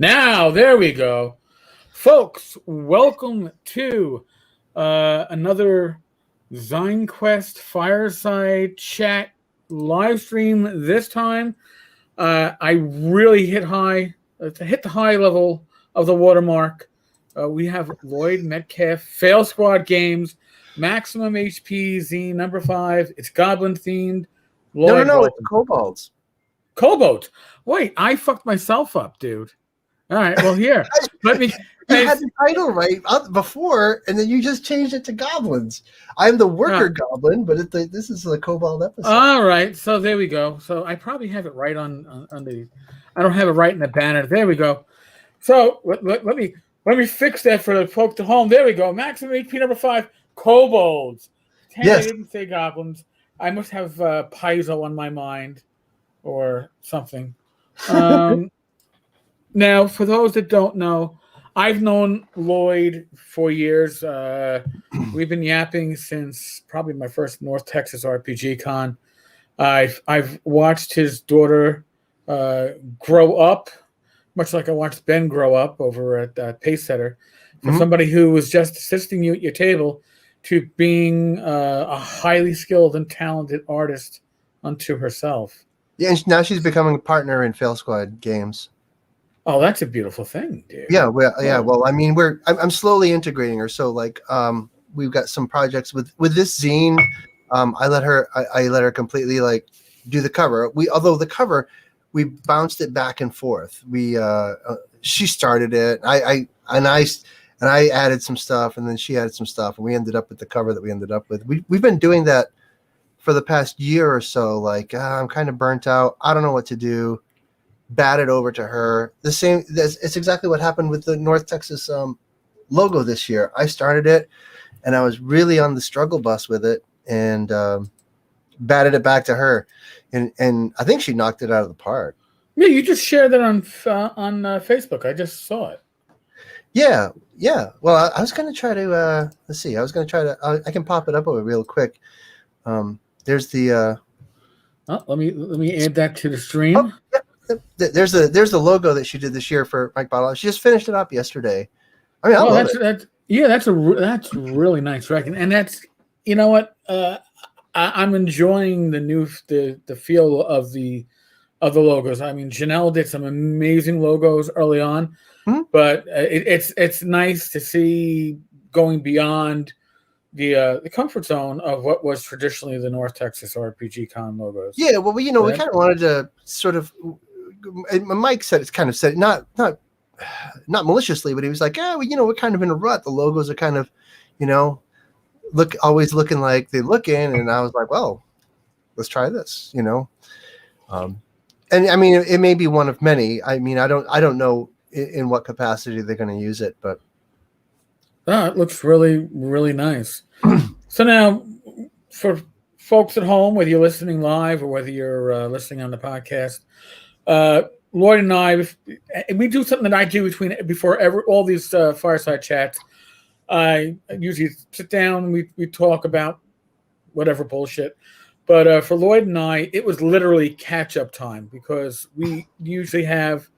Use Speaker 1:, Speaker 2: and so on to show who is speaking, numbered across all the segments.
Speaker 1: Now, there we go. Folks, welcome to another ZineQuest Fireside Chat live stream. This time, I really hit the high level of the watermark. We have Lloyd Metcalf, Fail Squad Games, Maximum HP Zine number 5. It's Goblin themed.
Speaker 2: Lloyd, no, it's Kobolds.
Speaker 1: Kobolds. Wait, I fucked myself up, dude. All right, well, here. Let me.
Speaker 2: You had the title right before, and then you just changed it to Goblins. I'm the worker goblin, but this is a Kobold episode.
Speaker 1: All right, so there we go. So I probably have it right on the. I don't have it right in the banner. There we go. So let me fix that for the folks at home. There we go. Maximum HP number 5. Kobolds.
Speaker 2: Yes.
Speaker 1: I didn't say goblins. I must have Paizo on my mind, or something. Now, for those that don't know, I've known Lloyd for years. We've been yapping since probably my first North Texas RPG con. I've watched his daughter grow up, much like I watched Ben grow up over at Pacesetter. For somebody who was just assisting you at your table to being a highly skilled and talented artist unto herself.
Speaker 2: Yeah, and now she's becoming a partner in Fail Squad Games.
Speaker 1: Oh, that's a beautiful thing, dude.
Speaker 2: Yeah, well, I mean, I'm slowly integrating her. So, like, we've got some projects with this zine. I let her completely like do the cover. Although the cover, we bounced it back and forth. She started it. I added some stuff, and then she added some stuff, and we ended up with the cover that we ended up with. We've been doing that for the past year or so. Like, I'm kind of burnt out. I don't know what to do. Bat it over to her. It's exactly what happened with the North Texas logo this year. I started it, and I was really on the struggle bus with it, and batted it back to her, and I think she knocked it out of the park.
Speaker 1: Yeah, you just shared that on Facebook. I just saw it.
Speaker 2: Yeah. Well, I was going to try to let's see. I was going to try to. I can pop it up over real quick. There's the.
Speaker 1: Let me add that to the stream.
Speaker 2: Oh, yeah. There's the logo that she did this year for Mike Bottle. She just finished it up yesterday. I mean,
Speaker 1: that's really nice reckon, and that's, you know what, I'm enjoying the feel of the logos. I mean, Janelle did some amazing logos early on, but it's nice to see going beyond the comfort zone of what was traditionally the North Texas RPG Con logos.
Speaker 2: Yeah, well, we kind of wanted to sort of. Mike said not maliciously, but he was like, we're kind of in a rut. The logos are kind of, always looking like they look in, and I was like, well, let's try this, and I mean, it may be one of many. I mean, I don't know in what capacity they're going to use it, but
Speaker 1: it looks really, really nice. So now, for folks at home, whether you're listening live or whether you're listening on the podcast, Lloyd and I, we do something that I do before all these fireside chats. I usually sit down, we talk about whatever bullshit. But for Lloyd and I, it was literally catch-up time, because we usually have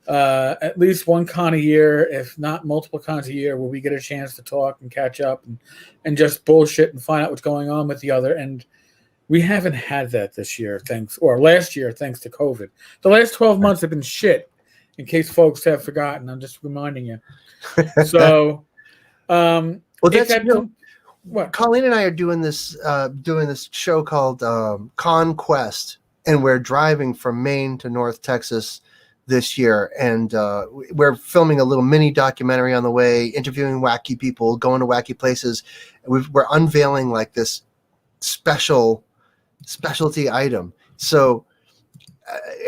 Speaker 1: at least one con a year, if not multiple cons a year, where we get a chance to talk and catch up and just bullshit and find out what's going on with the other. And we haven't had that this year, last year, thanks to COVID. The last 12 months have been shit, in case folks have forgotten. I'm just reminding you. So,
Speaker 2: well, what Colleen and I are doing this show called Conquest, and we're driving from Maine to North Texas this year, and we're filming a little mini documentary on the way, interviewing wacky people, going to wacky places. We're unveiling like this specialty item. So,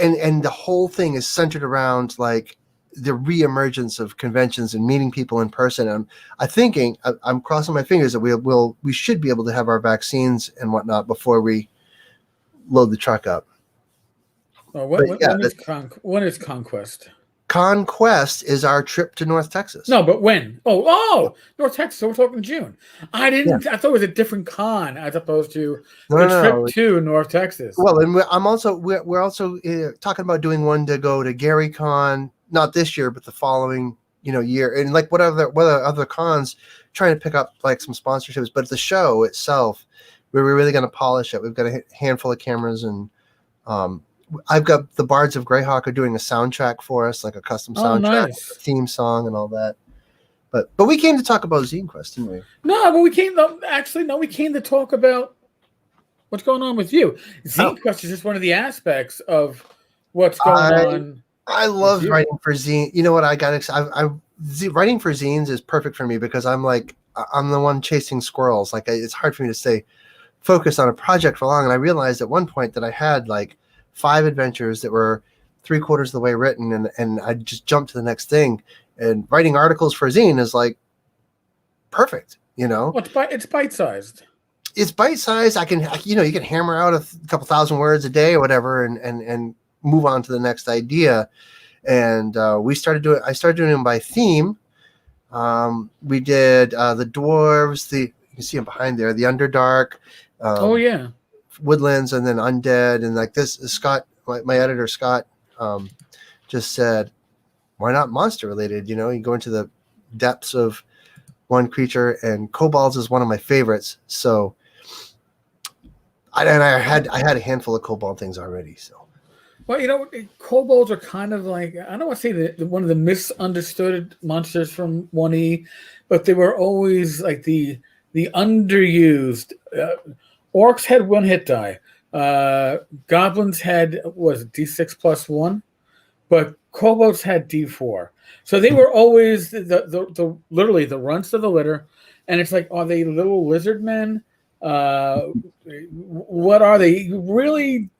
Speaker 2: and the whole thing is centered around like the reemergence of conventions and meeting people in person. I'm crossing my fingers that we should be able to have our vaccines and whatnot before we load the truck up.
Speaker 1: When is Conquest?
Speaker 2: Conquest is our trip to North Texas.
Speaker 1: No, but when? Oh, North Texas. So we're talking June. I thought it was a different con as opposed to trip to North Texas.
Speaker 2: Well, and we're also talking about doing one to go to GaryCon not this year, but the following, year, and like what other cons, trying to pick up like some sponsorships. But the show itself, we're really going to polish it. We've got a handful of cameras, and I've got the Bards of Greyhawk are doing a soundtrack for us, like a custom soundtrack,
Speaker 1: nice.
Speaker 2: a theme song, and all that. But we came to talk about ZineQuest, didn't we?
Speaker 1: No, but we came to talk about what's going on with you. ZineQuest is just one of the aspects of what's going on.
Speaker 2: I love writing for zine. You know what? Writing for zines is perfect for me because I'm the one chasing squirrels. Like it's hard for me to stay focused on a project for long. And I realized at one point that I had like 5 adventures that were 3/4 of the way written, and I just jumped to the next thing. And writing articles for a zine is like perfect, Well,
Speaker 1: it's bite-sized.
Speaker 2: It's bite-sized. You can hammer out a couple thousand words a day or whatever, and move on to the next idea. And I started doing them by theme. We did the dwarves, you can see them behind there, the Underdark. Woodlands, and then Undead, and like this. Scott, my editor Scott, just said, why not monster related? You go into the depths of one creature, and Kobolds is one of my favorites. So I had a handful of Kobold things already. So,
Speaker 1: well, Kobolds are kind of like, I don't want to say one of the misunderstood monsters from 1E, but they were always like the underused. Orcs had 1 hit die. Goblins had D6 plus 1, but Kobolds had D4. So they were always the literally the runts of the litter. And it's like, are they little lizard men? What are they? You really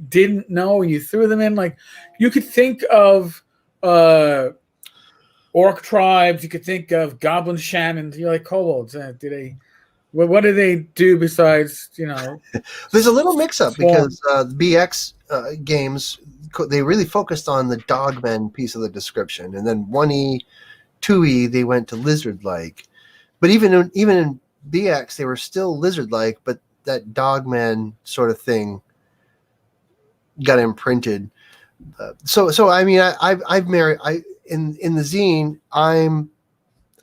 Speaker 1: didn't know. You threw them in. Like, you could think of orc tribes. You could think of goblin shamans. You're like, Kobolds. What do they do besides,
Speaker 2: There's a little mix-up because the BX games, they really focused on the dogmen piece of the description, and then 1E, 2E, they went to lizard-like. But even in BX, they were still lizard-like, but that dogman sort of thing got imprinted. So I mean, I've married. In the zine,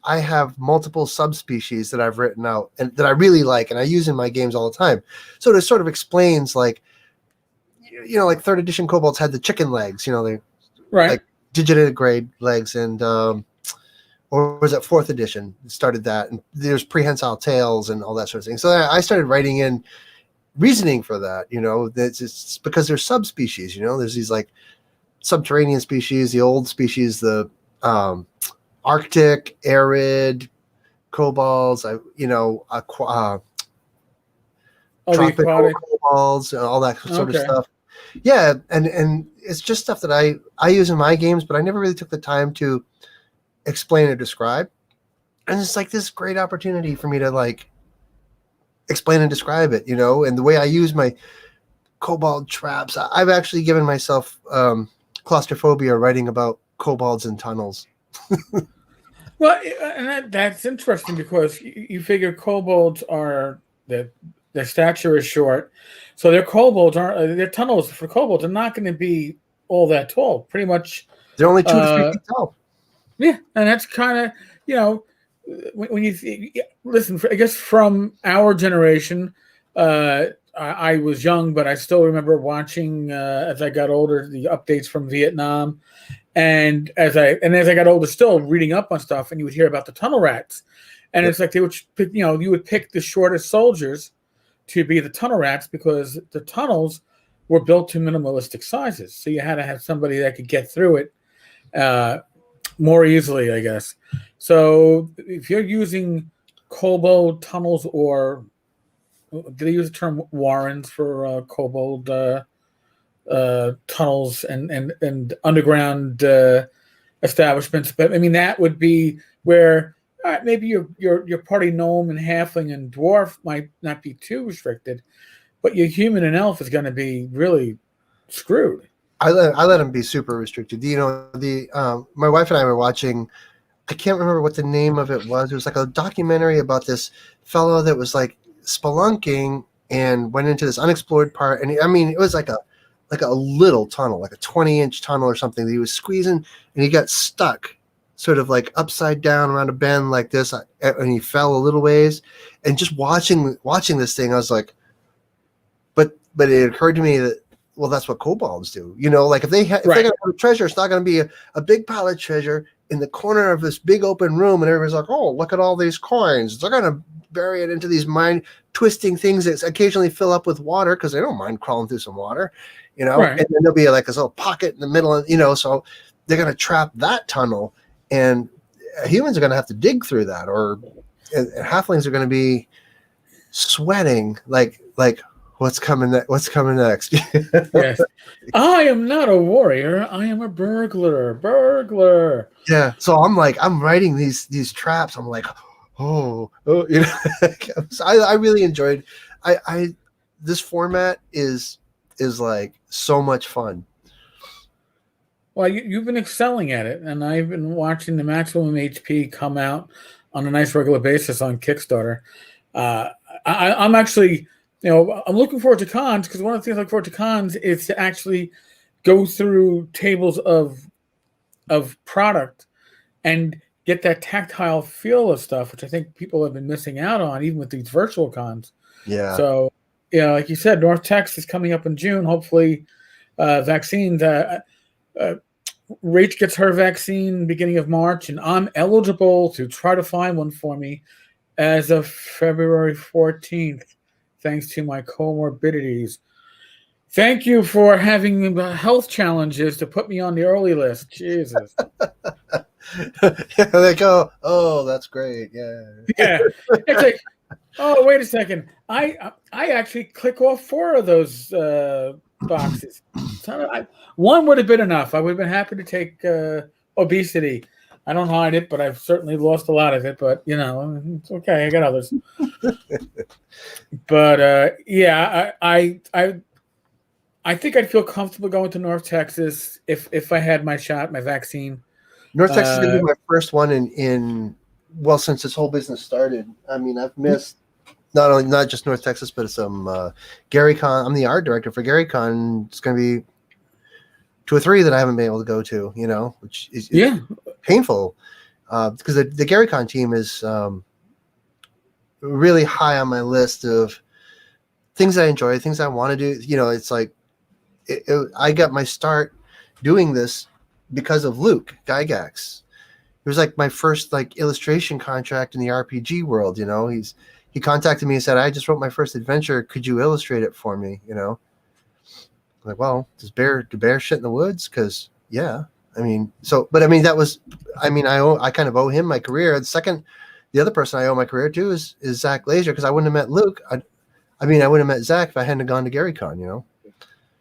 Speaker 2: I have multiple subspecies that I've written out and that I really like, and I use in my games all the time. So it sort of explains, like, like 3rd edition Kobolds had the chicken legs, they like digitigrade legs, and or was it 4th edition started that, and there's prehensile tails and all that sort of thing. So I started writing in reasoning for that. It's because there's subspecies. There's these like subterranean species, the old species, the Arctic, arid, Kobolds, tropical Kobolds, all that sort of stuff. Yeah, and it's just stuff that I use in my games, but I never really took the time to explain or describe. And it's like this great opportunity for me to like explain and describe it, and the way I use my Kobold traps. I've actually given myself claustrophobia writing about Kobolds in tunnels.
Speaker 1: Well, and that's interesting because you figure Kobolds are their stature is short, so their tunnels for Kobolds are not going to be all that tall. Pretty much,
Speaker 2: they're only 2 to 3 feet tall.
Speaker 1: Yeah, and that's kind of when you listen. I guess from our generation, I was young, but I still remember watching as I got older the updates from Vietnam. And as I got older, still reading up on stuff, and you would hear about the tunnel rats, and it's like they would pick, you would pick the shortest soldiers to be the tunnel rats because the tunnels were built to minimalistic sizes, so you had to have somebody that could get through it more easily, I guess. So if you're using Kobold tunnels, or did they use the term warrens for Kobold? Tunnels and underground establishments, but I mean that would be where maybe your party gnome and halfling and dwarf might not be too restricted, but your human and elf is going to be really screwed.
Speaker 2: I let them be super restricted. My wife and I were watching. I can't remember what the name of it was. It was like a documentary about this fellow that was like spelunking and went into this unexplored part, and I mean it was like a like a little tunnel, like a 20-inch tunnel or something that he was squeezing, and he got stuck sort of like upside down around a bend like this, and he fell a little ways. And just watching this thing, I was like, but it occurred to me that, well, that's what kobolds do. Like if they if they're gonna have a treasure, it's not gonna be a big pile of treasure in the corner of this big open room, and everybody's like, oh, look at all these coins. They're gonna bury it into these mind twisting things that occasionally fill up with water, because they don't mind crawling through some water, and then there'll be like this little pocket in the middle, and so they're gonna trap that tunnel, and humans are gonna have to dig through that, or halflings are gonna be sweating like what's coming next.
Speaker 1: Yes. I am not a warrior. I am a burglar.
Speaker 2: Yeah. So I'm writing these traps. I'm like, oh. So I really enjoyed. This format is like so much fun.
Speaker 1: Well, you've been excelling at it, and I've been watching the Maximum HP come out on a nice regular basis on Kickstarter. I'm actually, I'm looking forward to cons, because one of the things I look forward to cons is to actually go through tables of product and get that tactile feel of stuff, which I think people have been missing out on, even with these virtual cons.
Speaker 2: Yeah.
Speaker 1: So, like you said, North Texas is coming up in June. Hopefully, vaccines. Rach gets her vaccine beginning of March, and I'm eligible to try to find one for me as of February 14th, thanks to my comorbidities. Thank you for having health challenges to put me on the early list. Jesus.
Speaker 2: They go, oh, that's great. Yeah.
Speaker 1: Yeah. It's like, oh, wait a second. I actually click off 4 of those boxes. So one would have been enough. I would have been happy to take obesity. I don't hide it, but I've certainly lost a lot of it. But it's okay. I got others. But yeah, I think I'd feel comfortable going to North Texas if I had my shot, my vaccine.
Speaker 2: North Texas is going to be my first one in since this whole business started. I mean, I've missed not just North Texas, but some GaryCon. I'm the art director for GaryCon. It's going to be 2 or 3 that I haven't been able to go to, which is painful, because the GaryCon team is really high on my list of things I enjoy, things I want to do. It's like I got my start doing this because of Luke Gygax. It was like my first illustration contract in the RPG world. He contacted me and said, I just wrote my first adventure. Could you illustrate it for me? I'm like, well, do bear shit in the woods? Because yeah, that was, I kind of owe him my career. The other person I owe my career to is Zach Glazer, because I wouldn't have met Luke. I wouldn't have met Zach if I hadn't gone to GaryCon.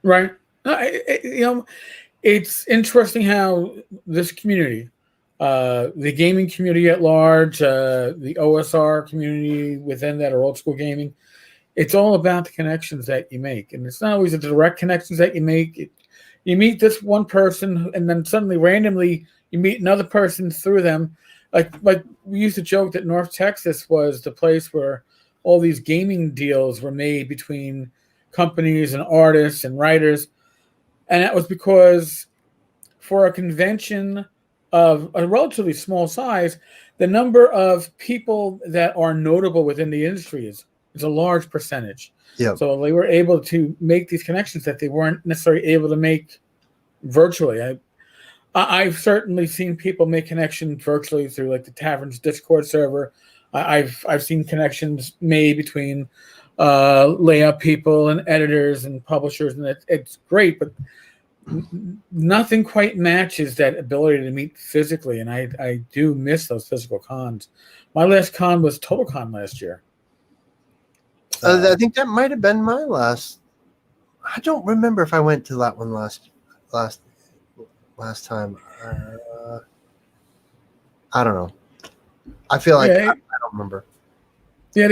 Speaker 1: Right. It's interesting how this community, the gaming community at large, the OSR community within that, or old school gaming, it's all about the connections that you make. And it's not always the direct connections that you make. You meet this one person, and then suddenly, randomly, you meet another person through them. Like we used to joke that North Texas was the place where all these gaming deals were made between companies and artists and writers. And that was because for a convention of a relatively small size, the number of people that are notable within the industry is a large percentage.
Speaker 2: Yeah. So
Speaker 1: they were able to make these connections that they weren't necessarily able to make virtually. I've certainly seen people make connections virtually through the Tavern's Discord server. I've seen connections made between layout people and editors and publishers, and it's great, but nothing quite matches that ability to meet physically, and I do miss those physical cons. My last con was TotalCon last year.
Speaker 2: I think that might have been my last. I don't remember if I went to that one last time. I don't know. I feel like I don't remember.
Speaker 1: Yeah,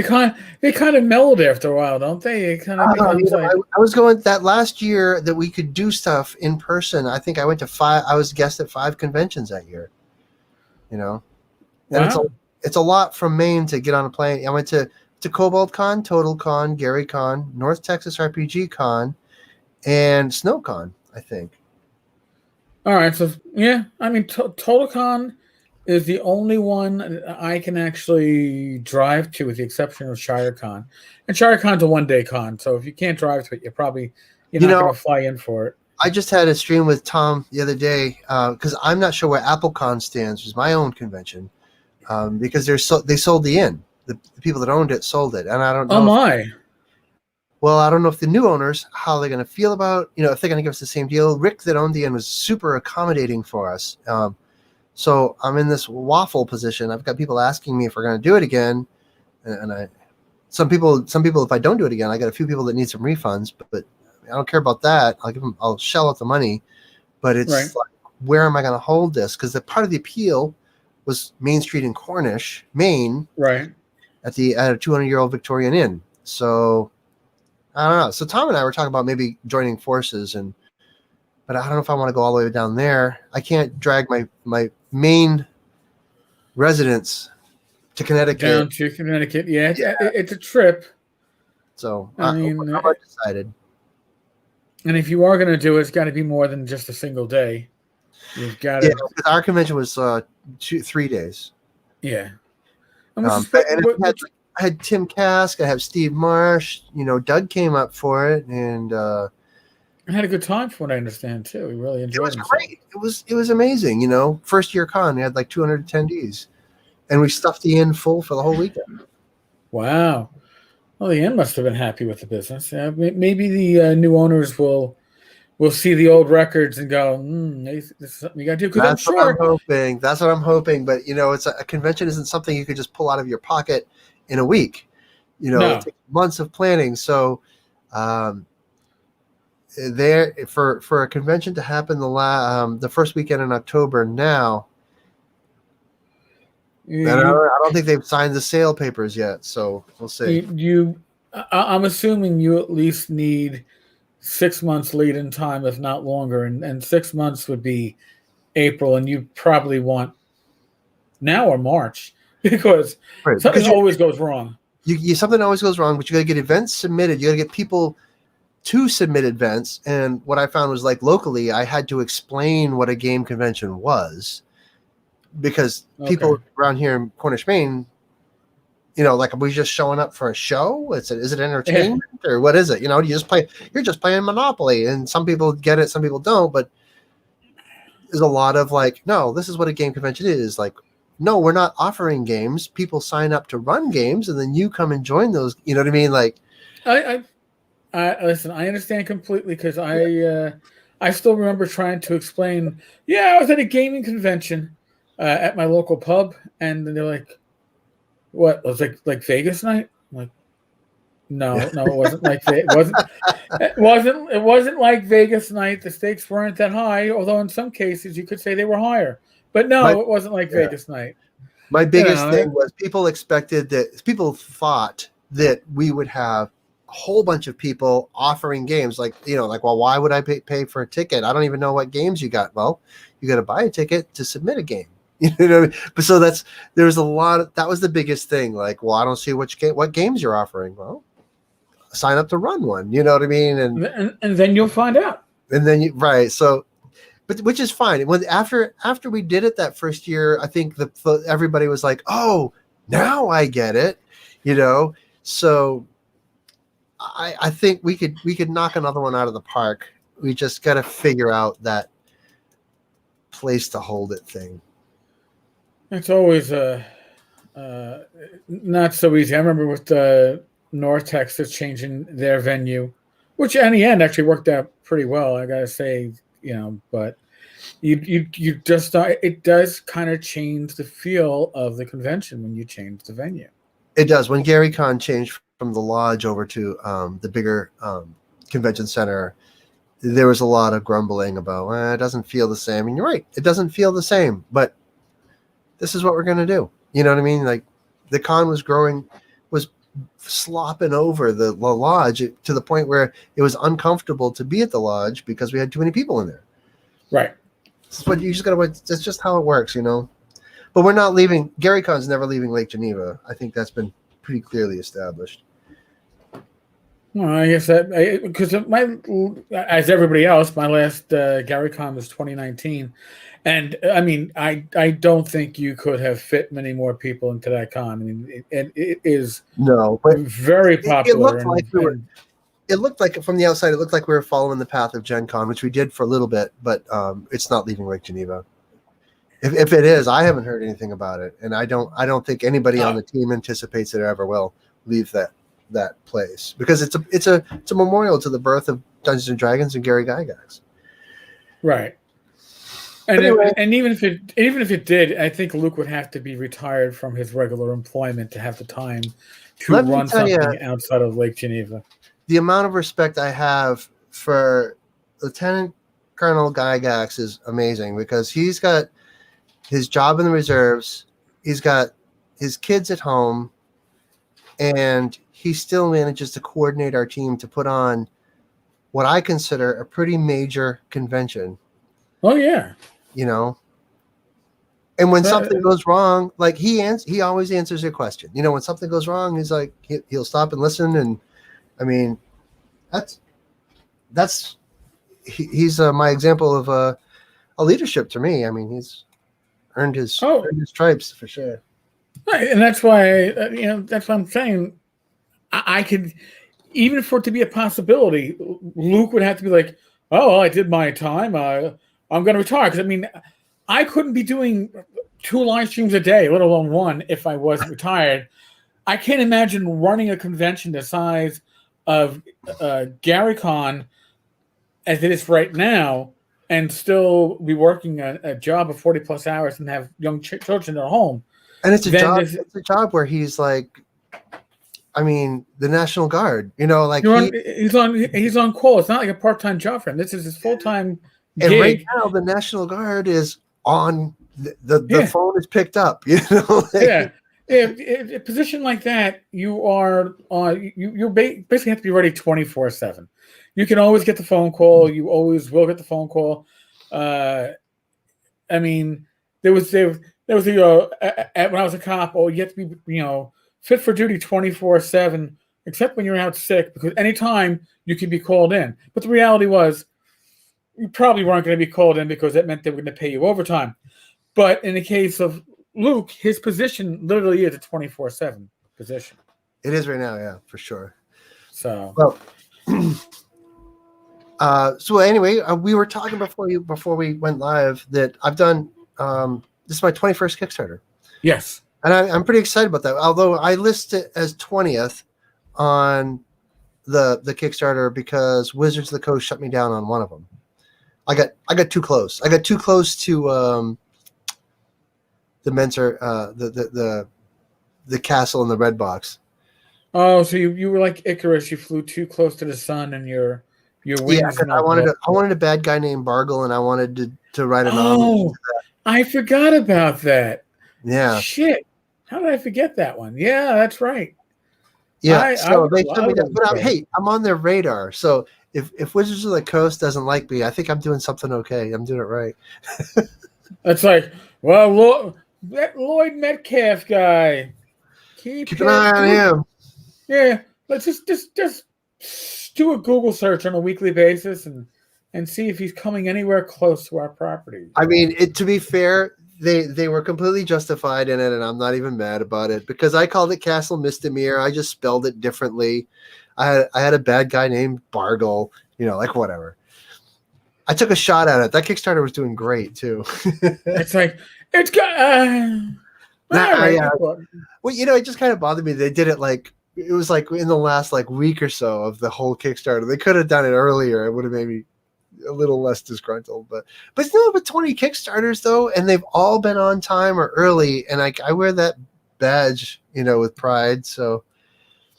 Speaker 1: they kind of mellowed after a while, don't they? It kind of
Speaker 2: I was going that last year that we could do stuff in person. I think I went to 5. I was guest at 5 conventions that year. And it's a lot from Maine to get on a plane. I went to Kobold Con, Total Con, Gary Con, North Texas RPG Con, and SnowCon, I think.
Speaker 1: All right, so yeah, I mean, TotalCon is the only one I can actually drive to, with the exception of ShireCon. And ShireCon's a 1-day con, so if you can't drive to it, you're not going to fly in for it.
Speaker 2: I just had a stream with Tom the other day because I'm not sure where AppleCon stands, which is my own convention, because they sold the inn. The people that owned it sold it, and I don't know.
Speaker 1: Oh my!
Speaker 2: Well, I don't know if the new owners, how they're going to feel about, if they're going to give us the same deal. Rick that owned the inn was super accommodating for us. So I'm in this waffle position. I've got people asking me if we're going to do it again, and some people, if I don't do it again, I got a few people that need some refunds, but I don't care about that. I'll shell out the money, but it's
Speaker 1: right.
Speaker 2: like, where am I going to hold this? Because the part of the appeal was Main Street in Cornish, Maine,
Speaker 1: right,
Speaker 2: at a 200-year-old Victorian inn. So I don't know. So Tom and I were talking about maybe joining forces, but I don't know if I want to go all the way down there. I can't drag my main residence to Connecticut.
Speaker 1: Down to Connecticut, yeah. It's a trip.
Speaker 2: So
Speaker 1: I'm
Speaker 2: decided.
Speaker 1: And if you are going to do it, it's got to be more than just a single day. You've got to.
Speaker 2: Yeah, because our convention was 3 days.
Speaker 1: Yeah.
Speaker 2: I had Tim Kask. I have Steve Marsh. Doug came up for it, and
Speaker 1: I had a good time, from what I understand too. We really enjoyed it.
Speaker 2: It was great. It was amazing. First year con, we had like 200 attendees, and we stuffed the inn full for the whole weekend.
Speaker 1: Wow. Well, the inn must have been happy with the business. Maybe the new owners will see the old records and go, this is something you got to do.
Speaker 2: That's what I'm hoping. That's what I'm hoping. But it's a convention isn't something you could just pull out of your pocket in a week.
Speaker 1: No.
Speaker 2: It takes months of planning. So, there for a convention to happen the first weekend in October now. I don't think they've signed the sale papers yet, so we'll see.
Speaker 1: I'm assuming you at least need 6 months lead in time, if not longer, and 6 months would be April, and you probably want now or March because something always goes wrong.
Speaker 2: Something always goes wrong, but you got to get events submitted. You got to get people to submit events, and what I found was, like, locally, I had to explain what a game convention was. Because people around here in Cornish, Maine, like, are we just showing up for a show? Is it entertainment or what is it? You're just playing Monopoly, and some people get it, some people don't. But there's a lot of like, no, this is what a game convention is. Like, no, we're not offering games. People sign up to run games, and then you come and join those. You know what I mean? Like,
Speaker 1: I listen. I understand completely because I still remember trying to explain. Yeah, I was at a gaming convention. At my local pub, and they're like, "What? It was like Vegas night?" I'm like, no, it wasn't like it wasn't like Vegas night. The stakes weren't that high, although in some cases you could say they were higher. But no, it wasn't like Vegas night.
Speaker 2: My biggest thing was people thought that we would have a whole bunch of people offering games, like, well, why would I pay for a ticket? I don't even know what games you got. Well, you got to buy a ticket to submit a game. You know what I mean? But so there's a lot that was the biggest thing. Like, well, I don't see what games you're offering. Well, sign up to run one. You know what I mean?
Speaker 1: And then you'll find out.
Speaker 2: And then right. So, but which is fine. When after we did it that first year, I think everybody was like, oh, now I get it. So I think we could knock another one out of the park. We just got to figure out that place to hold it thing.
Speaker 1: It's always not so easy. I remember with North Texas changing their venue, which in the end actually worked out pretty well, I gotta say. But you just it does kind of change the feel of the convention when you change the venue.
Speaker 2: It does. When Gary Con changed from the lodge over to the bigger convention center, there was a lot of grumbling about it doesn't feel the same. And you're right, it doesn't feel the same, but this is what we're going to do. You know what I mean? Like, the con was slopping over the lodge to the point where it was uncomfortable to be at the lodge because we had too many people in there.
Speaker 1: Right.
Speaker 2: But you just got to wait. That's just how it works, But we're not leaving. Gary Con's never leaving Lake Geneva. I think that's been pretty clearly established.
Speaker 1: Well, I guess that because as everybody else, my last Gary Con was 2019, and I mean, I don't think you could have fit many more people into that con. I mean, it is
Speaker 2: No, but
Speaker 1: very
Speaker 2: it
Speaker 1: popular,
Speaker 2: looked like it looked like from the outside, it looked like we were following the path of Gen Con, which we did for a little bit, but it's not leaving Lake Geneva. If it is, I haven't heard anything about it, and I don't think anybody on the team anticipates it ever will leave that place, because it's a memorial to the birth of Dungeons and Dragons and Gary Gygax.
Speaker 1: right. And
Speaker 2: Anyway,
Speaker 1: and even if it did, I think Luke would have to be retired from his regular employment to have the time to
Speaker 2: let me
Speaker 1: run
Speaker 2: tell
Speaker 1: something
Speaker 2: you,
Speaker 1: outside of Lake Geneva.
Speaker 2: the amount of respect I have for Lieutenant Colonel Gygax is amazing, because he's got his job in the reserves, he's got his kids at home, and he still manages to coordinate our team to put on what I consider a pretty major convention.
Speaker 1: Oh yeah.
Speaker 2: You know, and when something goes wrong, like he always answers your question. You know, when something goes wrong, he's like he'll stop and listen. And I mean, he's my example of a leadership to me. I mean, he's earned his stripes for sure.
Speaker 1: Right, and that's why that's what I'm saying. I could, even for it to be a possibility, Luke would have to be like, "Oh, I did my time. I'm going to retire." Because I mean, I couldn't be doing 2 live streams a day, let alone 1, if I wasn't retired. I can't imagine running a convention the size of GaryCon as it is right now, and still be working a job of 40+ hours and have young children at home.
Speaker 2: And it's a job where he's like, I mean, the National Guard. You know, like
Speaker 1: he's on call. It's not like a part-time job for him. This is his full-time gig.
Speaker 2: And right now, the National Guard is on the phone is picked up. You know,
Speaker 1: a position like that, you are you basically have to be ready 24/7. You can always get the phone call. You always will get the phone call. I mean, there was when I was a cop. Oh, you have to be fit for duty 24/7, except when you're out sick, because anytime you can be called in. But the reality was, you probably weren't going to be called in, because that meant they were going to pay you overtime. But in the case of Luke, his position literally is a 24/7 position.
Speaker 2: It is right now, yeah, for sure.
Speaker 1: So
Speaker 2: so anyway, we were talking before we went live that I've done this is my 21st Kickstarter.
Speaker 1: Yes,
Speaker 2: and I'm pretty excited about that. Although I list it as 20th on the Kickstarter because Wizards of the Coast shut me down on one of them. I got too close. I got too close to the Mentor, the castle in the red box.
Speaker 1: Oh, so you were like Icarus. You flew too close to the sun, and your wings.
Speaker 2: Yeah, I wanted a bad guy named Bargle, and I wanted to write a
Speaker 1: novel. Oh, I forgot about that.
Speaker 2: Yeah.
Speaker 1: Shit. How did I forget that one? Yeah, that's right.
Speaker 2: Yeah. They shut me down. But hey, I'm on their radar. So if Wizards of the Coast doesn't like me, I think I'm doing something okay. I'm doing it right.
Speaker 1: That's like, well, that Lloyd Metcalf guy.
Speaker 2: Keep an eye on him.
Speaker 1: Yeah, let's just do a Google search on a weekly basis and see if he's coming anywhere close to our property.
Speaker 2: I mean, to be fair, they were completely justified in it, and I'm not even mad about it, because I called it Castle Misdemeanor. I just spelled it differently. I had a bad guy named Bargle, like whatever. I took a shot at it. That Kickstarter was doing great too.
Speaker 1: It's like it's got.
Speaker 2: Yeah. Well, it just kind of bothered me. They did it it was like in the last week or so of the whole Kickstarter. They could have done it earlier. It would have made me a little less disgruntled. But 20 Kickstarters though, and they've all been on time or early, and I wear that badge, with pride. So,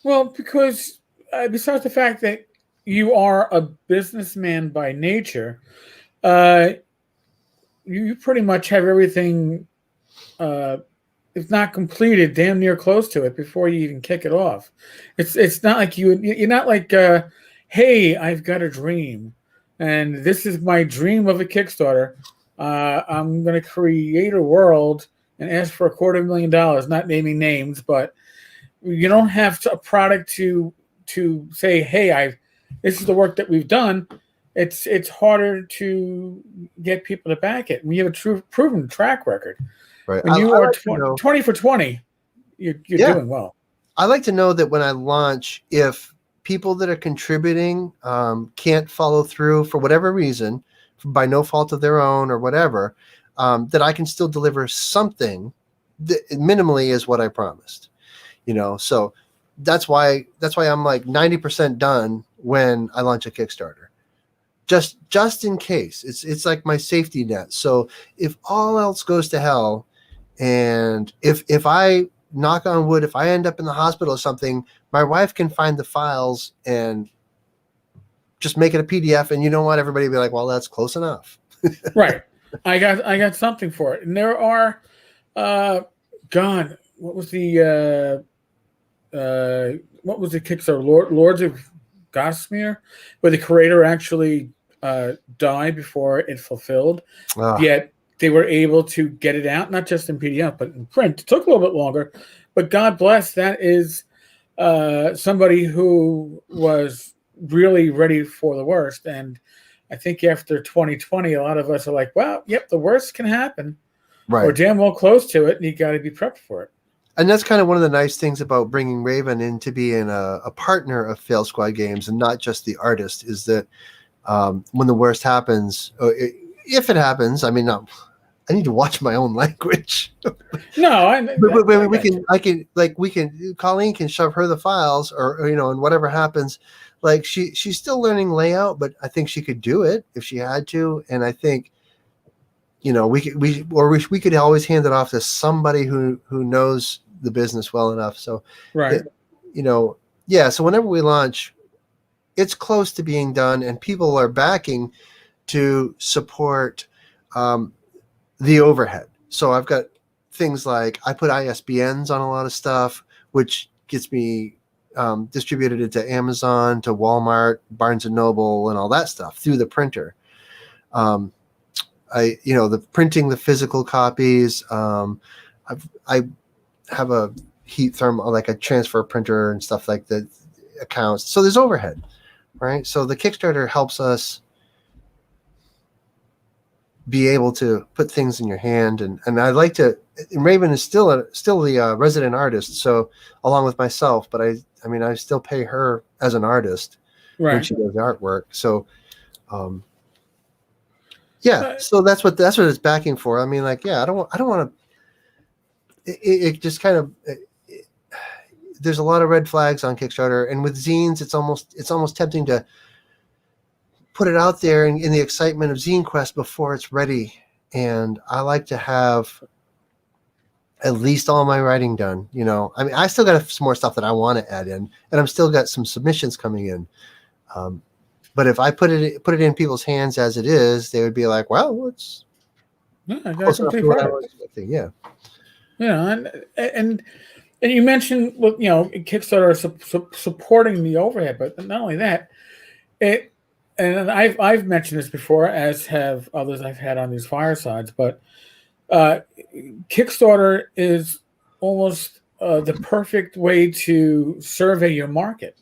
Speaker 1: well, because besides the fact that you are a businessman by nature, you pretty much have everything. If not completed, damn near close to it before you even kick it off. It's not like you're not like, hey, I've got a dream, and this is my dream of a Kickstarter. I'm going to create a world and ask for $250,000. Not naming names, but you don't have a product to to say, hey, this is the work that we've done, it's harder to get people to back it. When you have a true proven track record,
Speaker 2: Right.
Speaker 1: when you
Speaker 2: I
Speaker 1: are
Speaker 2: like to know,
Speaker 1: 20 for 20, you're doing well.
Speaker 2: I like to know that when I launch, if people that are contributing can't follow through for whatever reason, by no fault of their own or whatever, that I can still deliver something that minimally is what I promised. So that's why I'm like 90% done when I launch a Kickstarter. Just in case. It's like my safety net. So if all else goes to hell, and if I, knock on wood, if I end up in the hospital or something, my wife can find the files and just make it a PDF. And you know what? Everybody will be like, well, that's close enough.
Speaker 1: Right. I got something for it. And there are, God, what was the Kickstarter? Lords of Gosmere, where the creator actually died before it fulfilled. Yet they were able to get it out, not just in PDF, but in print. It took a little bit longer, but God bless, that is somebody who was really ready for the worst. And I think after 2020, a lot of us are like, well, yep, the worst can happen. Right. Or damn well close to it, and you got to be prepped for it.
Speaker 2: And that's kind of one of the nice things about bringing Raven in to being a partner of Fail Squad Games and not just the artist, is that when the worst happens, if it happens, I mean, I need to watch my own language. Colleen can shove her the files, or and whatever happens, like she's still learning layout, but I think she could do it if she had to. And I think, we could always hand it off to somebody who knows the business well enough. So,
Speaker 1: right.
Speaker 2: So whenever we launch, it's close to being done, and people are backing to support the overhead. So I've got things like, I put ISBNs on a lot of stuff, which gets me distributed into Amazon, to Walmart, Barnes and Noble, and all that stuff through the printer. The printing the physical copies. I have a heat thermal, like a transfer printer and stuff like that, accounts. So there's overhead, right? So the Kickstarter helps us be able to put things in your hand. And I like to, Raven is still the resident artist. So along with myself, but I still pay her as an artist when she does artwork. So, so that's what it's backing for. I mean, like, I don't want to, it just kind of, there's a lot of red flags on Kickstarter, and with zines, it's almost tempting to put it out there in the excitement of ZineQuest before it's ready. And I like to have at least all my writing done. I still got some more stuff that I want to add in, and I've still got some submissions coming in. But if I put it in people's hands as it is, they would be like, well, it's close enough to what I was expecting. Yeah.
Speaker 1: And you mentioned, Kickstarter supporting the overhead, but not only that, and I've mentioned this before, as have others I've had on these firesides, but Kickstarter is almost the perfect way to survey your market.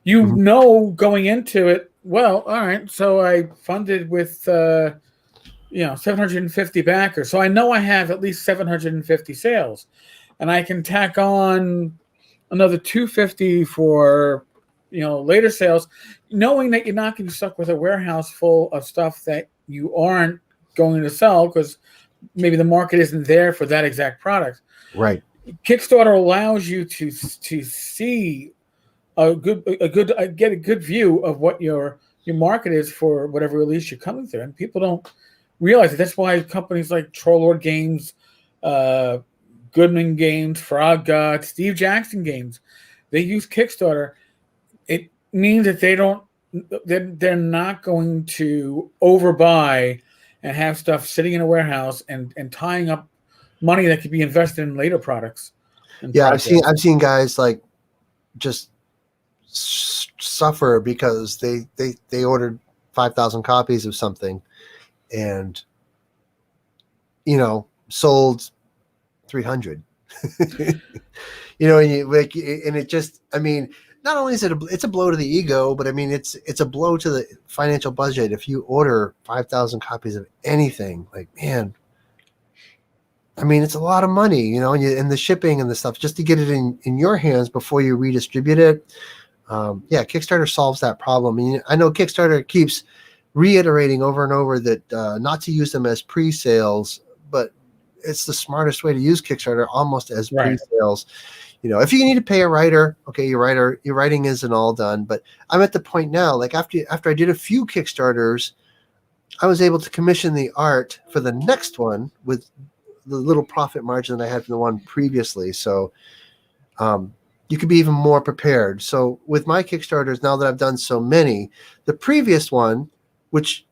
Speaker 1: Going into it, well, all right, so I funded with 750 backers, so I know I have at least 750 sales, and I can tack on another 250 for later sales, knowing that you're not going to be stuck with a warehouse full of stuff that you aren't going to sell because maybe the market isn't there for that exact product.
Speaker 2: Right.
Speaker 1: Kickstarter allows you to see get a good view of what your market is for whatever release you're coming through, and people don't realize it. That's why companies like Troll Lord Games, Goodman Games, Frog God, Steve Jackson Games, they use Kickstarter. It means that they're not going to overbuy and have stuff sitting in a warehouse and tying up money that could be invested in later products.
Speaker 2: Yeah, I've seen guys like just suffer because they ordered 5,000 copies of something and sold 300. And it just, not only is it's a blow to the ego, but I mean it's a blow to the financial budget. If you order 5,000 copies of anything, like, man, I mean, it's a lot of money, you know, and the shipping and the stuff just to get it in your hands before you redistribute it. Yeah, Kickstarter solves that problem. And I know Kickstarter keeps reiterating over and over that not to use them as pre-sales, but it's the smartest way to use Kickstarter, almost as pre-sales. You know, if you need to pay a writer, okay, your writing isn't all done. But I'm at the point now, like after I did a few Kickstarters, I was able to commission the art for the next one with the little profit margin that I had from the one previously. So you could be even more prepared. So with my Kickstarters, now that I've done so many, the previous one, which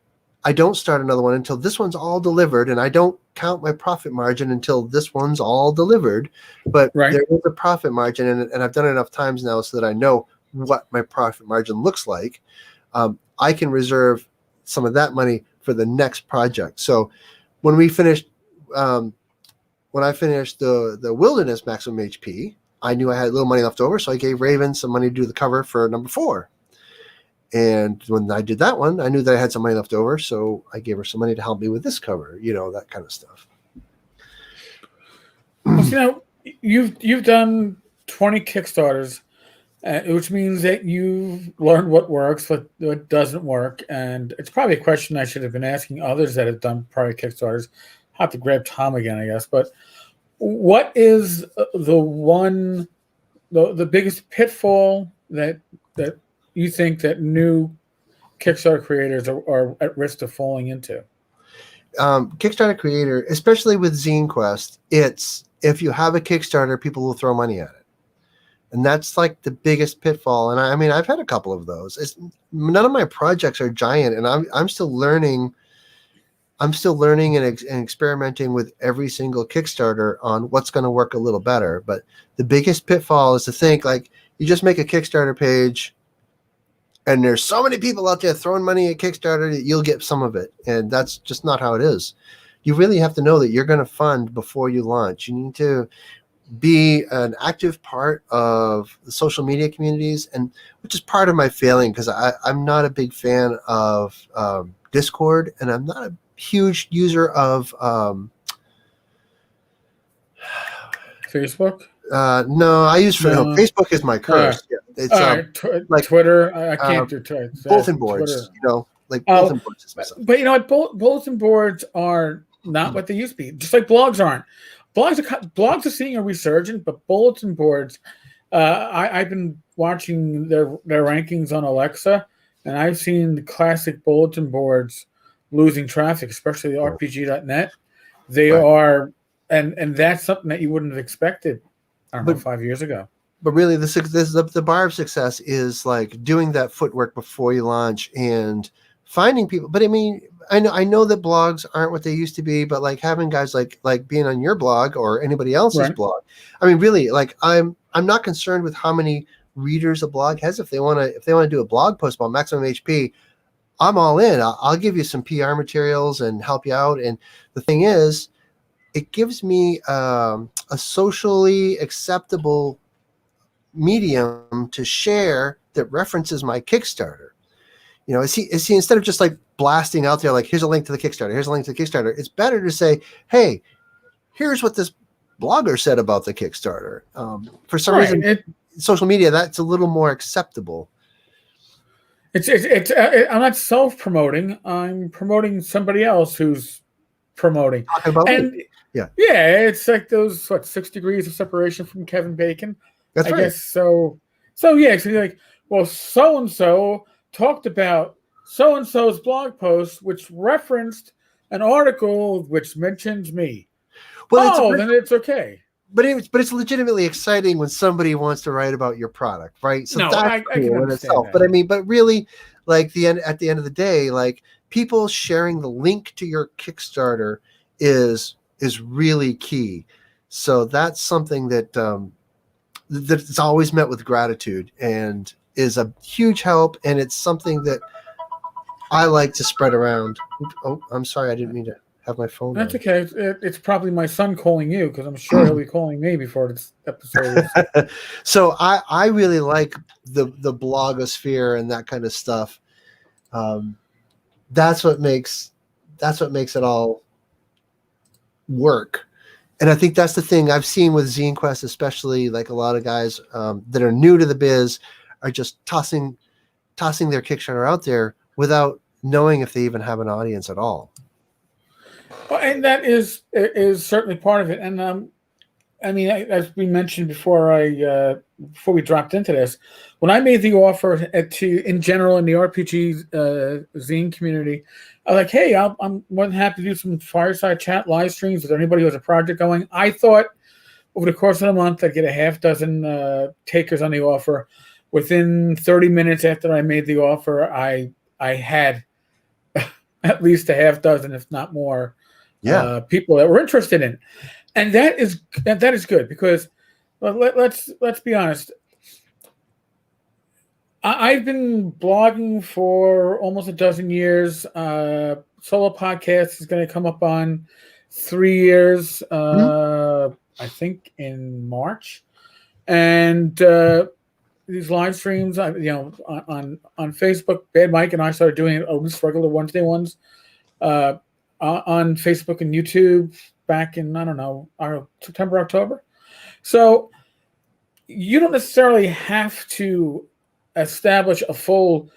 Speaker 2: I don't start another one until this one's all delivered, and I don't count my profit margin until this one's all delivered. But there is a profit margin, and I've done it enough times now so that I know what my profit margin looks like. I can reserve some of that money for the next project. So when we finished, when I finished the Wilderness Maximum HP, I knew I had a little money left over, so I gave Raven some money to do the cover for number 4. And when I did that one, I knew that I had some money left over, so I gave her some money to help me with this cover, you know, that kind of stuff.
Speaker 1: Well, you know, you've done 20 Kickstarters, which means that you've learned what works, what doesn't work, and it's probably a question I should have been asking others that have done prior Kickstarters. I'll have to grab Tom again, I guess. But what is the biggest pitfall that you think that new Kickstarter creators are at risk of falling into?
Speaker 2: Kickstarter creator, especially with ZineQuest, it's if you have a Kickstarter, people will throw money at it. And that's like the biggest pitfall. And I mean, I've had a couple of those. None of my projects are giant, and I'm still learning. I'm still learning and experimenting with every single Kickstarter on what's going to work a little better. But the biggest pitfall is to think like you just make a Kickstarter page, and there's so many people out there throwing money at Kickstarter that you'll get some of it. And that's just not how it is. You really have to know that you're going to fund before you launch. You need to be an active part of the social media communities, and which is part of my failing because I'm not a big fan of Discord, and I'm not a huge user of
Speaker 1: Facebook.
Speaker 2: No, I use Facebook is my curse. Yeah. It's
Speaker 1: like Twitter. I can't do Twitter.
Speaker 2: Bulletin boards, Twitter. You know, like bulletin boards. Is
Speaker 1: but you know what? Bulletin boards are not what they used to be. Just like blogs aren't. Blogs are seeing a resurgence, but bulletin boards. I've been watching their rankings on Alexa, and I've seen the classic bulletin boards losing traffic, especially the RPG.net. They are, and that's something that you wouldn't have expected. I don't know, 5 years ago.
Speaker 2: But really, the bar of success is like doing that footwork before you launch and finding people. But I mean, I know that blogs aren't what they used to be, but like having guys like being on your blog or anybody else's blog. I mean, really, like I'm not concerned with how many readers a blog has. If they want to do a blog post about Maximum HP, I'm all in. I'll give you some PR materials and help you out. And the thing is, it gives me a socially acceptable medium to share that references my Kickstarter. You know, is he instead of just like blasting out there like here's a link to the Kickstarter, here's a link to the Kickstarter, it's better to say, hey, here's what this blogger said about the Kickstarter. For some reason, social media, that's a little more acceptable.
Speaker 1: It's I'm not self-promoting. I'm promoting somebody else who's promoting.
Speaker 2: Talking about me.
Speaker 1: Yeah, it's like those 6 degrees of separation from Kevin Bacon.
Speaker 2: That's right.
Speaker 1: I guess so yeah, so you're like, well, so and so talked about so and so's blog post, which referenced an article which mentions me. Well, then it's okay.
Speaker 2: But it's legitimately exciting when somebody wants to write about your product, right? So that's
Speaker 1: I
Speaker 2: cool
Speaker 1: can
Speaker 2: in itself. But I mean, but really, like at the end of the day, like people sharing the link to your Kickstarter is really key. So that's something that that's always met with gratitude and is a huge help. And it's something that I like to spread around. Oh, I'm sorry, I didn't mean to have my phone
Speaker 1: That's
Speaker 2: on.
Speaker 1: okay. It's probably my son calling you because I'm sure he'll be calling me before this episode is.
Speaker 2: So I really like the blogosphere and that kind of stuff. That's what makes it all work. And I think that's the thing I've seen with ZineQuest, especially like a lot of guys that are new to the biz are just tossing their Kickstarter out there without knowing if they even have an audience at all.
Speaker 1: Well, and that is certainly part of it. And I mean, as we mentioned before, before we dropped into this, when I made the offer in general in the RPG zine community, I was like, hey, I'm more than happy to do some fireside chat live streams. Is there anybody who has a project going? I thought over the course of a month I'd get a half dozen takers on the offer. Within 30 minutes after I made the offer, I had at least a half dozen, if not more, people that were interested in it. And that is good because let's be honest. I've been blogging for almost a dozen years. Solo podcast is going to come up on 3 years, I think in March. And these live streams, on Facebook, Bad Mike and I started doing it on regular Wednesday ones on Facebook and YouTube back in, I don't know, September, October. So you don't necessarily have to establish a full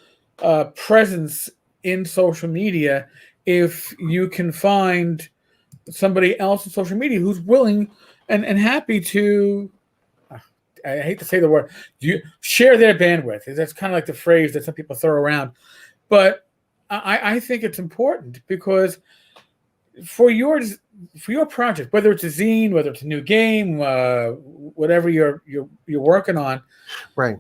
Speaker 1: presence in social media if you can find somebody else in social media who's willing and happy to, I hate to say the word, you share their bandwidth. That's kind of like the phrase that some people throw around. But I think it's important because for your project, whether it's a zine, whether it's a new game, whatever you're working on,
Speaker 2: right?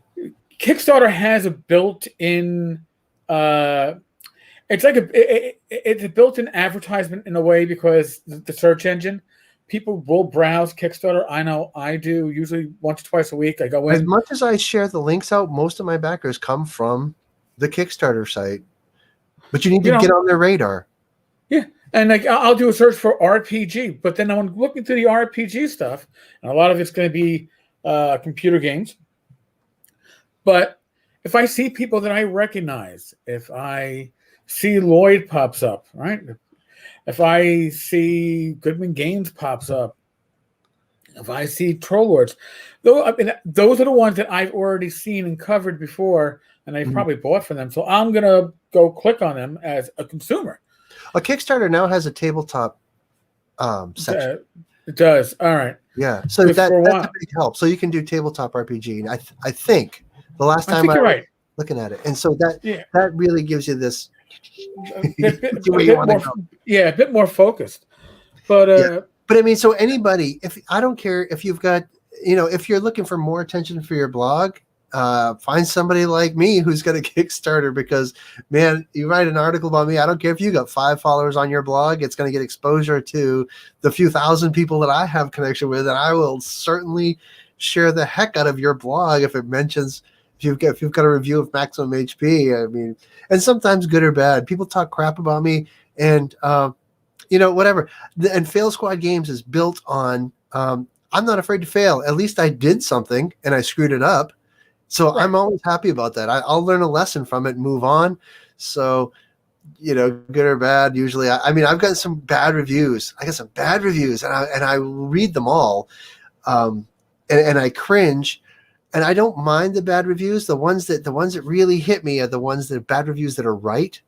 Speaker 1: Kickstarter has a built-in. It's like it's a built-in advertisement in a way because the search engine. People will browse Kickstarter. I know I do. Usually once or twice a week, I go in.
Speaker 2: As much as I share the links out, most of my backers come from the Kickstarter site. But you need to get on their radar.
Speaker 1: Yeah, and like I'll do a search for RPG, but then I'm looking through the RPG stuff, and a lot of it's going to be computer games. But if I see people that I recognize, if I see Lloyd pops up, right? If I see Goodman Games pops up, if I see Troll Lords, those are the ones that I've already seen and covered before, and I've probably bought from them. So I'm going to go click on them as a consumer.
Speaker 2: A Kickstarter now has a tabletop section.
Speaker 1: It does. All right.
Speaker 2: Yeah. So that's a big help. So you can do tabletop RPG. And I think the last time I was looking at it. And so that really gives you this.
Speaker 1: a bit more focused. But
Speaker 2: I mean, so anybody, I don't care if you've got, if you're looking for more attention for your blog, find somebody like me who's got a Kickstarter because, man, you write an article about me. I don't care if you got 5 followers on your blog. It's going to get exposure to the few thousand people that I have connection with, and I will certainly share the heck out of your blog if it mentions if you've got a review of Maximum HP. I mean, and sometimes good or bad. People talk crap about me, and whatever. And Fail Squad Games is built on I'm not afraid to fail. At least I did something and I screwed it up. So I'm always happy about that. I'll learn a lesson from it and move on. So, good or bad, usually. I mean, I've got some bad reviews. I got some bad reviews, and I read them all, and I cringe. And I don't mind the bad reviews. The ones that really hit me are the ones that bad reviews that are right.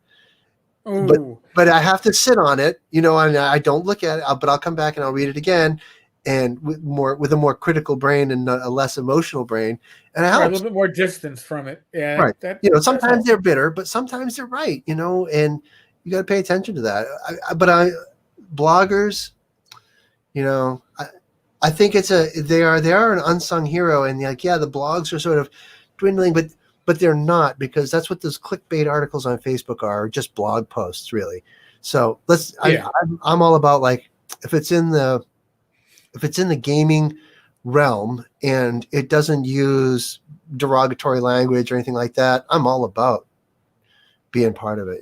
Speaker 2: But I have to sit on it, and I don't look at it. But I'll come back and I'll read it again. And with a more critical brain and a less emotional brain, and it helps.
Speaker 1: A little bit more distance from it. Yeah,
Speaker 2: right. Sometimes they're bitter, but sometimes they're right. And you got to pay attention to that. Bloggers, I think they are an unsung hero, and the blogs are sort of dwindling, but they're not, because that's what those clickbait articles on Facebook are, just blog posts, really. So I'm all about, like, if it's in the gaming realm and it doesn't use derogatory language or anything like that, I'm all about being part of it,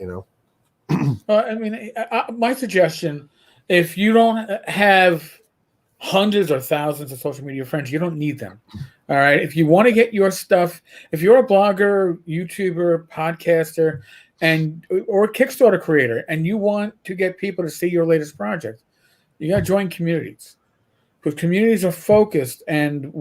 Speaker 1: I mean, my suggestion, If you don't have hundreds or thousands of social media friends, you don't need them. All right. If you want to get your stuff, if you're a blogger, YouTuber, podcaster, and or a Kickstarter creator, and you want to get people to see your latest project, you got to join communities, because communities are focused, and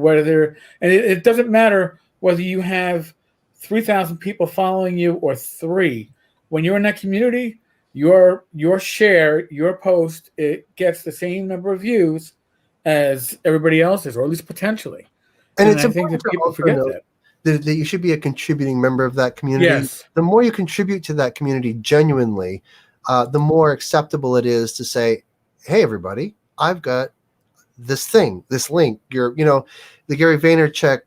Speaker 1: it doesn't matter whether you have 3,000 people following you or three. When you're in that community, your share, your post, it gets the same number of views as everybody else's, or at least potentially.
Speaker 2: And
Speaker 1: And
Speaker 2: it's
Speaker 1: I think
Speaker 2: important
Speaker 1: that
Speaker 2: to
Speaker 1: people
Speaker 2: also
Speaker 1: forget
Speaker 2: note that you should be a contributing member of that community.
Speaker 1: Yes.
Speaker 2: The more you contribute to that community genuinely, the more acceptable it is to say, hey, everybody, I've got this thing, this link. The Gary Vaynerchuk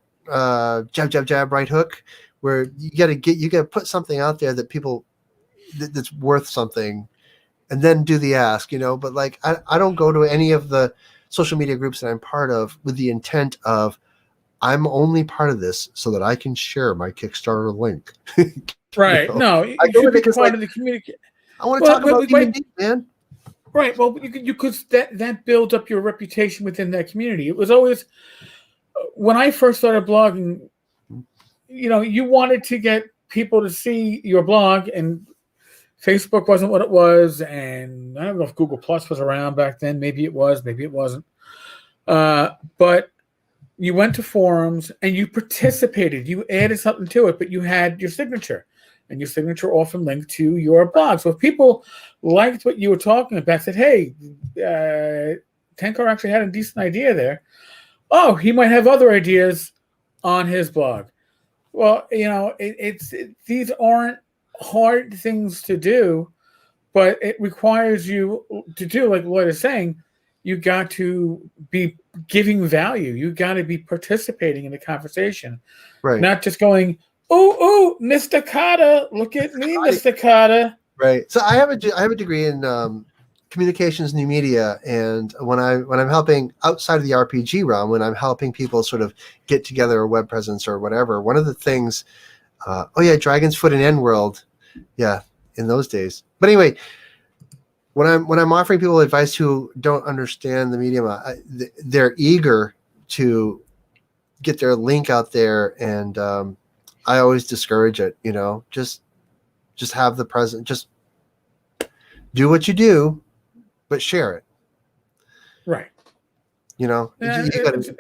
Speaker 2: jab, jab, jab, right hook, where you got to put something out there that people that's worth something, and then do the ask, but like, I don't go to any of the social media groups that I'm part of with the intent of, I'm only part of this so that I can share my Kickstarter link.
Speaker 1: Right. No,
Speaker 2: I
Speaker 1: you
Speaker 2: go
Speaker 1: should
Speaker 2: with
Speaker 1: be
Speaker 2: it 'cause,
Speaker 1: part
Speaker 2: like,
Speaker 1: of the community.
Speaker 2: I want to talk about D&D, man.
Speaker 1: Right. Well, because that builds up your reputation within that community. It was always, when I first started blogging, you wanted to get people to see your blog, and Facebook wasn't what it was, and I don't know if Google Plus was around back then. Maybe it was, maybe it wasn't. But you went to forums and you participated. You added something to it, but you had your signature, and your signature often linked to your blog. So if people liked what you were talking about, said, "Hey, Tenkar actually had a decent idea there. Oh, he might have other ideas on his blog." Well, these aren't hard things to do, but it requires you to do, like Lloyd is saying, you got to be giving value. You got to be participating in the conversation,
Speaker 2: Right.
Speaker 1: not just going, "Ooh, Mr. Carter, look at me, Mr. Carter."
Speaker 2: Right. So I have a degree in communications, new media, and when I'm helping outside of the RPG realm, when I'm helping people sort of get together a web presence or whatever, one of the things, Dragon's Foot and End World, yeah, in those days. But anyway, when I'm offering people advice who don't understand the medium, they're eager to get their link out there, and I always discourage it. Just have the present, just do what you do, but share it.
Speaker 1: Right.
Speaker 2: You gotta,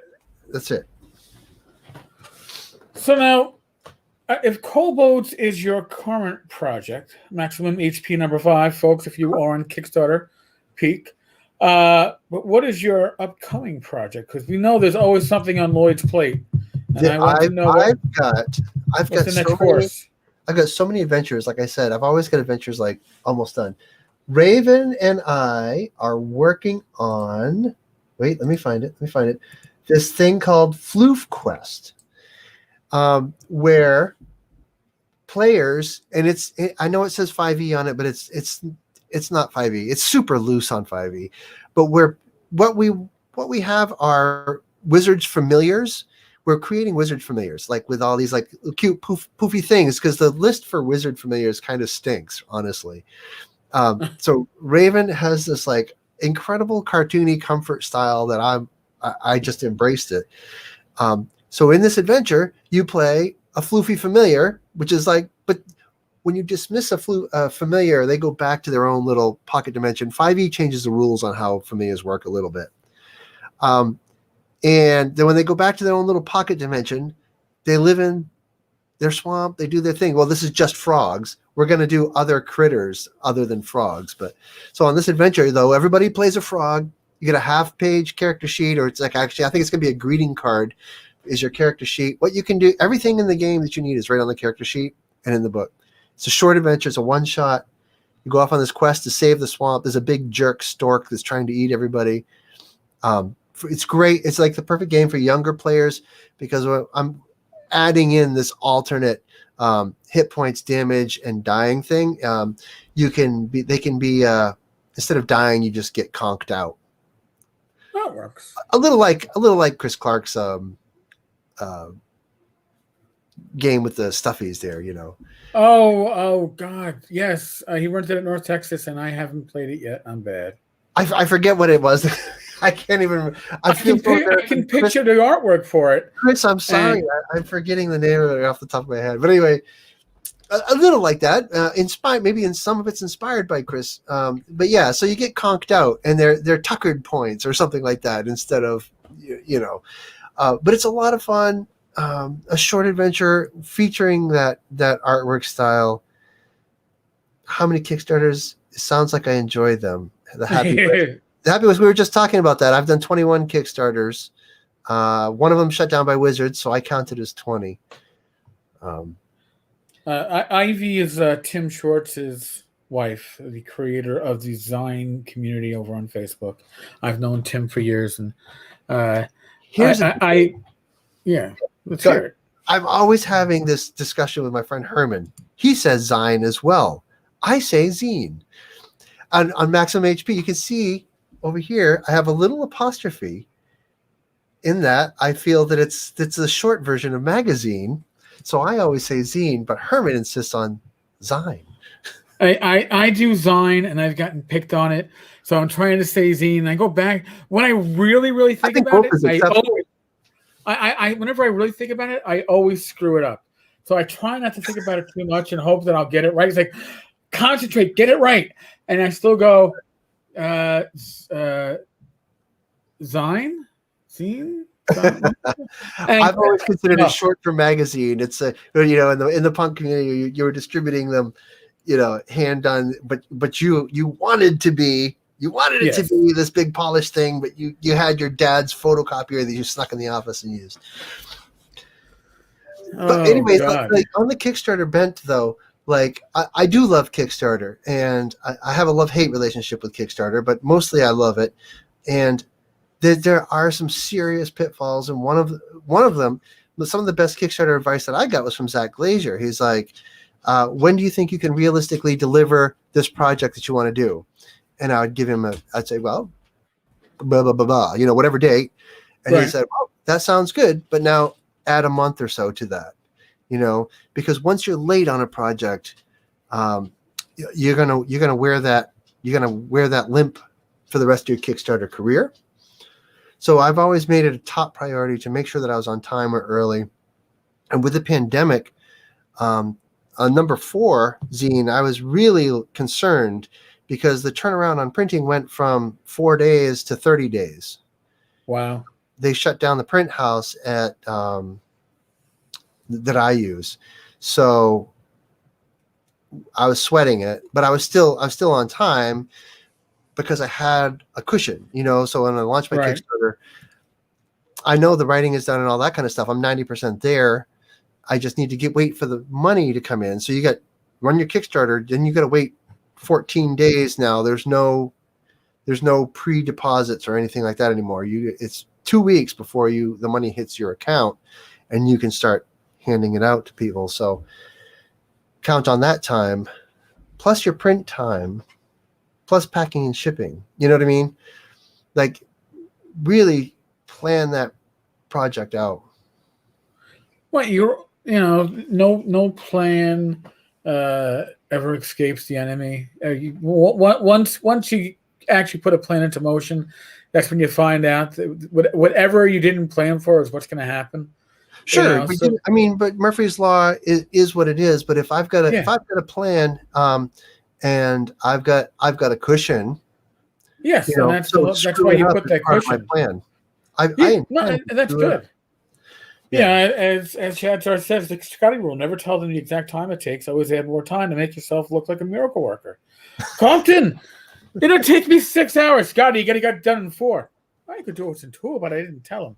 Speaker 2: that's it.
Speaker 1: So now, if Kobolds is your current project, Maximum HP number 5, folks, if you are on Kickstarter, peak. But what is your upcoming project? Because we know there's always something on Lloyd's plate, and I want to know
Speaker 2: I've got
Speaker 1: the next
Speaker 2: so
Speaker 1: course.
Speaker 2: I've got so many adventures. Like I said, I've always got adventures like almost done. Raven and I are working on. Wait, let me find it. This thing called Floof Quest, where players, and I know it says 5e on it, but it's not 5e. It's super loose on 5e. But what we have are wizards familiars. We're creating wizard familiars, like with all these like cute poofy things, because the list for wizard familiars kind of stinks, honestly. So Raven has this like incredible cartoony comfort style that I just embraced it. So in this adventure, you play a floofy familiar, which is like, but when you dismiss a familiar, they go back to their own little pocket dimension. 5e changes the rules on how familiars work a little bit. And then when they go back to their own little pocket dimension, they live in their swamp. They do their thing. Well, this is just frogs. We're going to do other critters other than frogs. But so on this adventure, though, everybody plays a frog. You get a half-page character sheet, or it's like, actually, I think it's going to be a greeting card is your character sheet. What you can do, everything in the game that you need is right on the character sheet and in the book. It's a short adventure. It's a one-shot. You go off on this quest to save the swamp. There's a big jerk stork that's trying to eat everybody. It's great. It's like the perfect game for younger players because I'm adding in this alternate hit points, damage, and dying thing. They can be instead of dying, you just get conked out.
Speaker 1: That works.
Speaker 2: A little like Chris Clark's game with the stuffies there,
Speaker 1: Oh God, yes. He rented it in North Texas, and I haven't played it yet. I'm bad.
Speaker 2: I forget what it was. I can't even. I
Speaker 1: can picture the artwork for it.
Speaker 2: Chris, I'm sorry. I'm forgetting the name of it off the top of my head. But anyway, a little like that. Inspired, maybe in some of it's inspired by Chris. But yeah, so you get conked out, and they're tuckered points or something like that instead of but it's a lot of fun. A short adventure featuring that artwork style. How many Kickstarters? It sounds like I enjoy them. The Happy West, we were just talking about that. I've done 21 Kickstarters. One of them shut down by Wizards, so I counted as 20.
Speaker 1: Ivy is Tim Schwartz's wife, the creator of the Zine community over on Facebook. I've known Tim for years, and let's hear it.
Speaker 2: I'm always having this discussion with my friend Herman. He says Zine as well. I say Zine. On Maximum HP, you can see over here, I have a little apostrophe in that. I feel that it's a short version of magazine. So I always say Zine, but Herman insists on Zine.
Speaker 1: I do Zine, and I've gotten picked on it. So I'm trying to say Zine. I go back when I really think about it. Whenever I really think about it, I always screw it up. So I try not to think about it too much and hope that I'll get it right. It's like, concentrate, get it right. And I still go, Zine?
Speaker 2: I've always considered it short for magazine. It's in the punk community, you were distributing them, hand done, but you wanted to be. You wanted it to be this big polished thing, but you had your dad's photocopier that you snuck in the office and used. But anyways, like on the Kickstarter bent though, like I do love Kickstarter, and I have a love-hate relationship with Kickstarter, but mostly I love it. And there are some serious pitfalls, and one of them, some of the best Kickstarter advice that I got was from Zach Glazier. He's like, when do you think you can realistically deliver this project that you want to do? And I would give him I'd say, well, blah, blah, blah, blah, whatever date. And he said, well, that sounds good, but now add a month or so to that, because once you're late on a project, you're going to wear that limp for the rest of your Kickstarter career. So I've always made it a top priority to make sure that I was on time or early. And with the pandemic, on number 4 zine, I was really concerned because the turnaround on printing went from 4 days to 30 days.
Speaker 1: Wow.
Speaker 2: They shut down the print house that I use. So I was sweating it, but I was still on time because I had a cushion, so when I launched my Kickstarter, I know the writing is done and all that kind of stuff. I'm 90% there. I just need to wait for the money to come in. So you run your Kickstarter, then you got to wait 14 days now. There's no pre-deposits or anything like that anymore. It's 2 weeks before the money hits your account, and you can start handing it out to people. So count on that time, plus your print time, plus packing and shipping. You know what I mean? Like, really plan that project out.
Speaker 1: Well, no plan ever escapes the enemy. Once you actually put a plan into motion, that's when you find out that whatever you didn't plan for is what's going to happen.
Speaker 2: Sure, but Murphy's Law is what it is. But if I've got a plan, and I've got a cushion.
Speaker 1: Yes, and that's why you put that cushion.
Speaker 2: My plan.
Speaker 1: That's good. Yeah, as Chad Sar says, the Scotty rule: never tell them the exact time it takes. Always add more time to make yourself look like a miracle worker. Compton, it'll take me 6 hours. Scotty, you got to get done in 4. I could do it in 2, but I didn't tell him.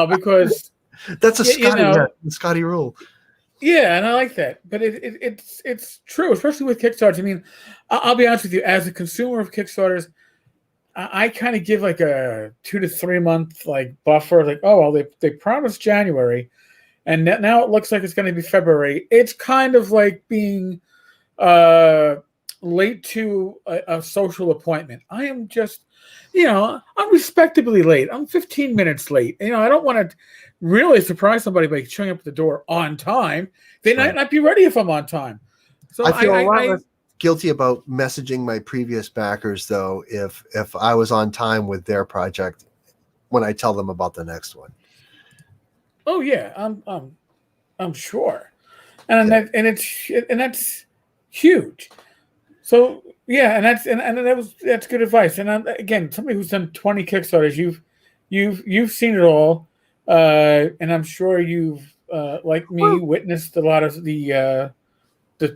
Speaker 1: Because
Speaker 2: that's a Scotty rule.
Speaker 1: Yeah, and I like that. But it's true, especially with Kickstarters. I mean, I'll be honest with you, as a consumer of Kickstarters, I kind of give like a 2 to 3 month buffer. Like, oh well, they promised January, and now it looks like it's going to be February. It's kind of like being late to a social appointment. I am just, I'm respectably late. I'm 15 minutes late. I don't want to really surprise somebody by showing up at the door on time. They might not be ready if I'm on time. So
Speaker 2: I feel a lot less guilty about messaging my previous backers though if I was on time with their project when I tell them about the next one.
Speaker 1: Oh yeah, I'm sure, and
Speaker 2: Yeah.
Speaker 1: that's huge. So yeah, and that's good advice. And again, somebody who's done 20 Kickstarters, you've seen it all, and I'm sure you've like me witnessed a lot of the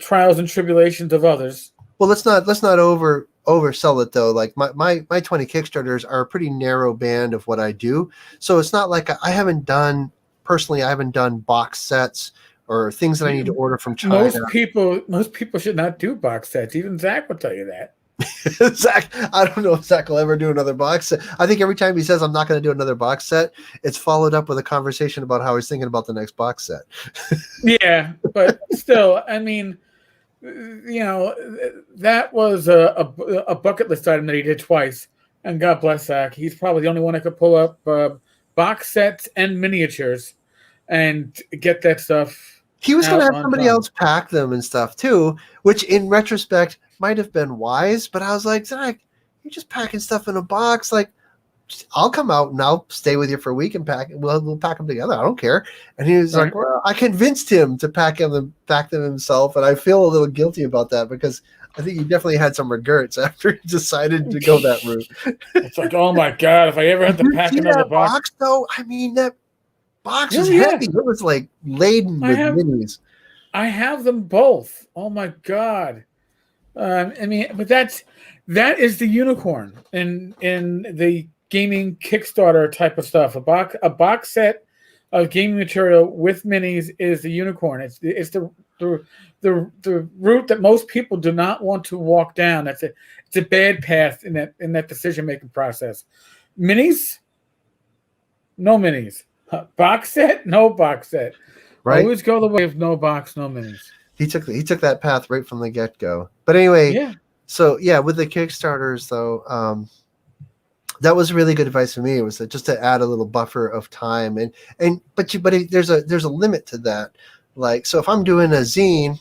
Speaker 1: trials and tribulations of others.
Speaker 2: Well, let's not oversell it though. Like my 20 Kickstarters are a pretty narrow band of what I do. So it's not like I haven't done box sets or things that I need to order from China.
Speaker 1: Most people should not do box sets. Even Zach will tell you that.
Speaker 2: Zach, I don't know if Zach will ever do another box set. I think every time he says I'm not going to do another box set, it's followed up with a conversation about how he's thinking about the next box set.
Speaker 1: Yeah, but still, I mean, that was a bucket list item that he did twice. And God bless Zach. He's probably the only one that could pull up box sets and miniatures and get that stuff.
Speaker 2: He was going to have somebody else pack them and stuff too, which in retrospect might have been wise. But I was like, Zach, you're just packing stuff in a box. Like, I'll come out and I'll stay with you for a week and pack. We'll pack them together. I don't care. And he was like, well, I convinced him to pack them himself, and I feel a little guilty about that because I think he definitely had some regrets after he decided to go that route.
Speaker 1: It's like, oh my God, if I ever had to pack another box,
Speaker 2: though, I mean that box was heavy. It was like laden with minis.
Speaker 1: I have them both. Oh my God. I mean, but that is the unicorn in the gaming Kickstarter type of stuff. A box set of gaming material with minis is the unicorn. It's the route that most people do not want to walk down. It's a bad path in that decision making process. Minis, no minis. Box set, no box set. Right. Always go the way of no box, no minis.
Speaker 2: He took that path right from the get go. But anyway,
Speaker 1: yeah. So
Speaker 2: yeah, with the Kickstarters though, that was really good advice for me. It was just to add a little buffer of time, but there's a limit to that. Like, so if I'm doing a zine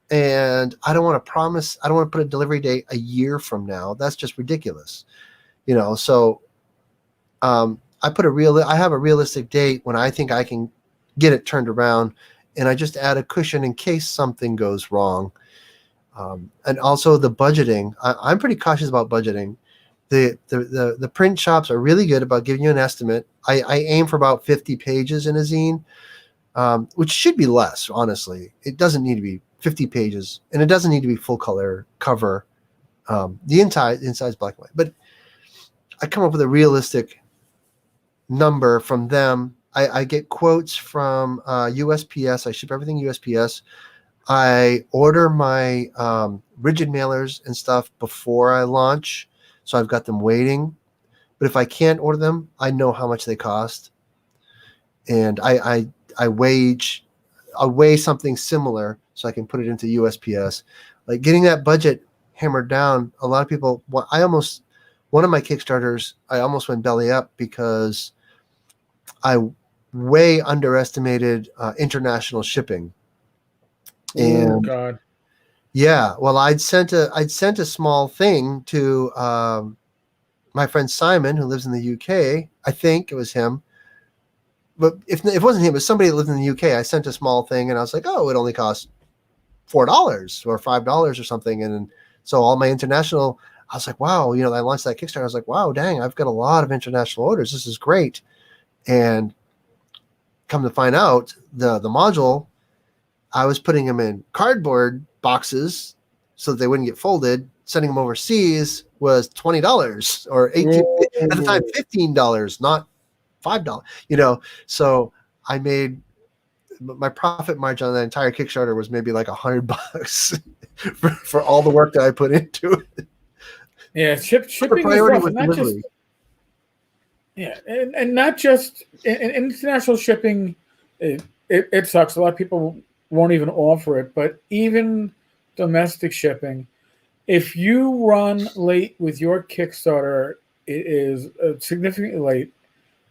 Speaker 2: and I don't want to put a delivery date a year from now, that's just ridiculous, So, I have a realistic date when I think I can get it turned around, and I just add a cushion in case something goes wrong. And also the budgeting. I'm pretty cautious about budgeting. The print shops are really good about giving you an estimate. I aim for about 50 pages in a zine, which should be less, honestly. It doesn't need to be 50 pages, and it doesn't need to be full color cover. The inside's black and white. But I come up with a realistic number from them. I get quotes from USPS. I ship everything USPS. I order my rigid mailers and stuff before I launch, so I've got them waiting. But if I can't order them, I know how much they cost, and I'll weigh something similar so I can put it into USPS. Like getting that budget hammered down. A lot of people. One of my Kickstarters, I almost went belly up because I way underestimated international shipping. And
Speaker 1: oh God.
Speaker 2: Yeah, well, I'd sent a small thing to my friend Simon, who lives in the UK. I think it was him, but if it wasn't him, it was somebody that lived in the UK. I sent a small thing, and I was like, "Oh, it only costs $4 or $5 or something." And so all my international, I was like, "Wow!" I launched that Kickstarter. I was like, "Wow, dang! I've got a lot of international orders. This is great." And come to find out, the module, I was putting them in cardboard boxes so that they wouldn't get folded. Sending them overseas was $20 or $18 at the time, $15, not $5. So I made my profit margin on that entire Kickstarter was maybe like $100 for all the work that I put into it.
Speaker 1: Yeah, shipping is rough, and not just. Yeah, and not just in international shipping. It sucks. A lot of people won't even offer it, but even domestic shipping, if you run late with your Kickstarter, it is significantly late.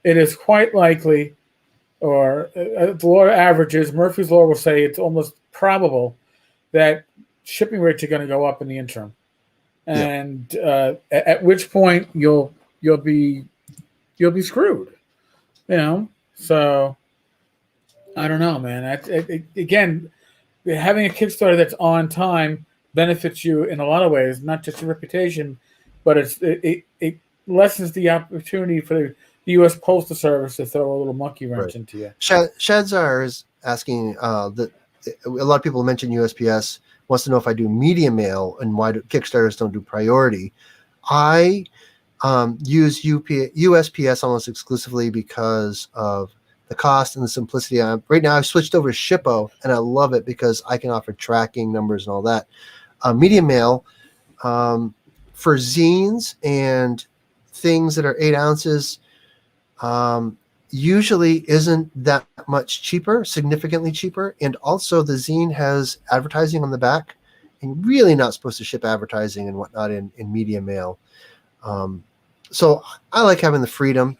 Speaker 1: It is quite likely, or the law averages, Murphy's Law will say it's almost probable that shipping rates are going to go up in the interim, and at which point you'll be screwed. So I don't know, man. Again, having a Kickstarter that's on time benefits you in a lot of ways, not just your reputation, but it lessens the opportunity for the U.S. Postal Service to throw a little monkey wrench into you.
Speaker 2: Shadzar is asking that a lot of people mention USPS, wants to know if I do media mail and why Kickstarters don't do priority. I use USPS almost exclusively because of the cost and the simplicity. Right now I've switched over to Shippo, and I love it because I can offer tracking numbers and all that. Media mail for zines and things that are 8 ounces usually isn't that much cheaper, significantly cheaper. And also the zine has advertising on the back, and really not supposed to ship advertising and whatnot in media mail. So I like having the freedom.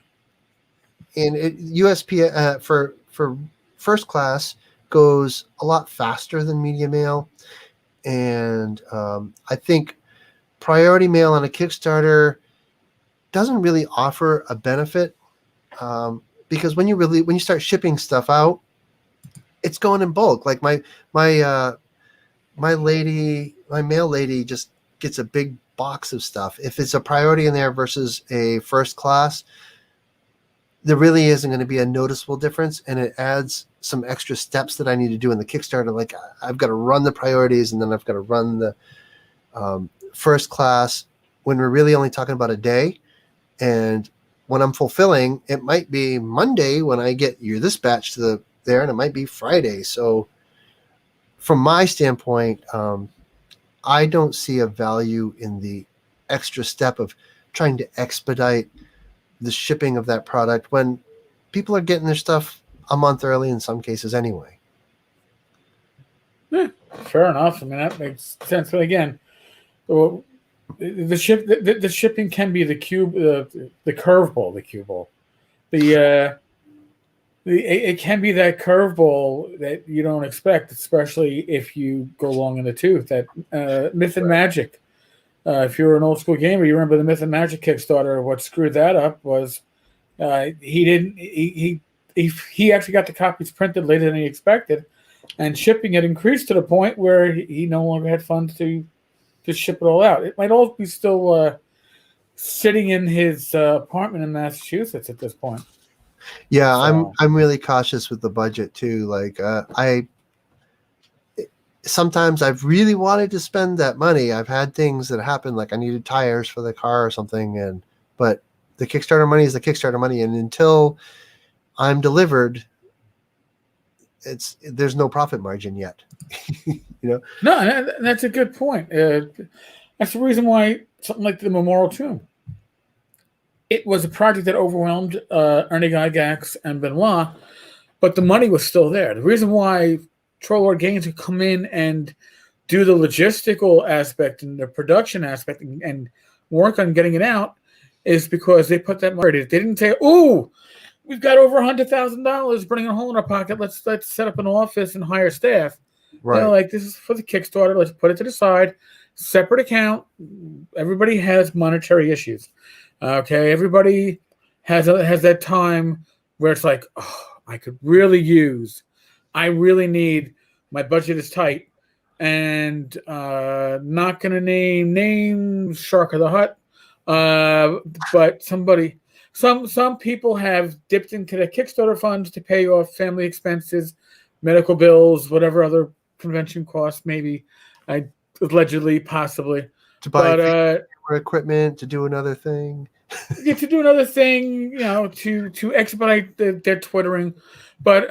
Speaker 2: And USP for first class goes a lot faster than media mail. And I think priority mail on a Kickstarter doesn't really offer a benefit because when you start shipping stuff out, it's going in bulk. Like my mail lady just gets a big box of stuff. If it's a priority in there versus a first class, there really isn't going to be a noticeable difference, and it adds some extra steps that I need to do in the Kickstarter. Like I've got to run the priorities, and then I've got to run the first class when we're really only talking about a day. And when I'm fulfilling, it might be Monday when I get this batch to there, and it might be Friday. So from my standpoint, I don't see a value in the extra step of trying to expedite the shipping of that product when people are getting their stuff a month early in some cases anyway.
Speaker 1: Yeah, fair enough. I mean, that makes sense. But again, the shipping can be the curveball, the cue ball. It can be that curveball that you don't expect, especially if you go long in the tooth. That Myth and Magic. If you're an old school gamer, you remember the Myth and Magic Kickstarter. What screwed that up was he actually got the copies printed later than he expected, and shipping had increased to the point where he no longer had funds to ship it all out. It might all be still sitting in his apartment in Massachusetts at this point.
Speaker 2: Yeah, so. I'm really cautious with the budget too. Like sometimes I've really wanted to spend that money. I've had things that happen, like I needed tires for the car or something, but the Kickstarter money is the Kickstarter money, and until I'm delivered, there's no profit margin yet.
Speaker 1: No, that's a good point. That's the reason why something like the Memorial Tomb. It was a project that overwhelmed Ernie Gygax and Benoit, but the money was still there. The reason why Troll Lord Games could come in and do the logistical aspect and the production aspect and work on getting it out is because they put that money. They didn't say, "Oh, we've got over $100,000, bringing a hole in our pocket. Let's set up an office and hire staff." Right. Like, this is for the Kickstarter. Let's put it to the side, separate account. Everybody has monetary issues. Okay, everybody has that time where it's like, oh, I really need, my budget is tight, and not going to name Shark of the Hut, but some people have dipped into their Kickstarter funds to pay off family expenses, medical bills, whatever other convention costs, maybe, allegedly, possibly.
Speaker 2: To buy equipment, to do another thing.
Speaker 1: Yeah, to do another thing, to expedite their twittering. But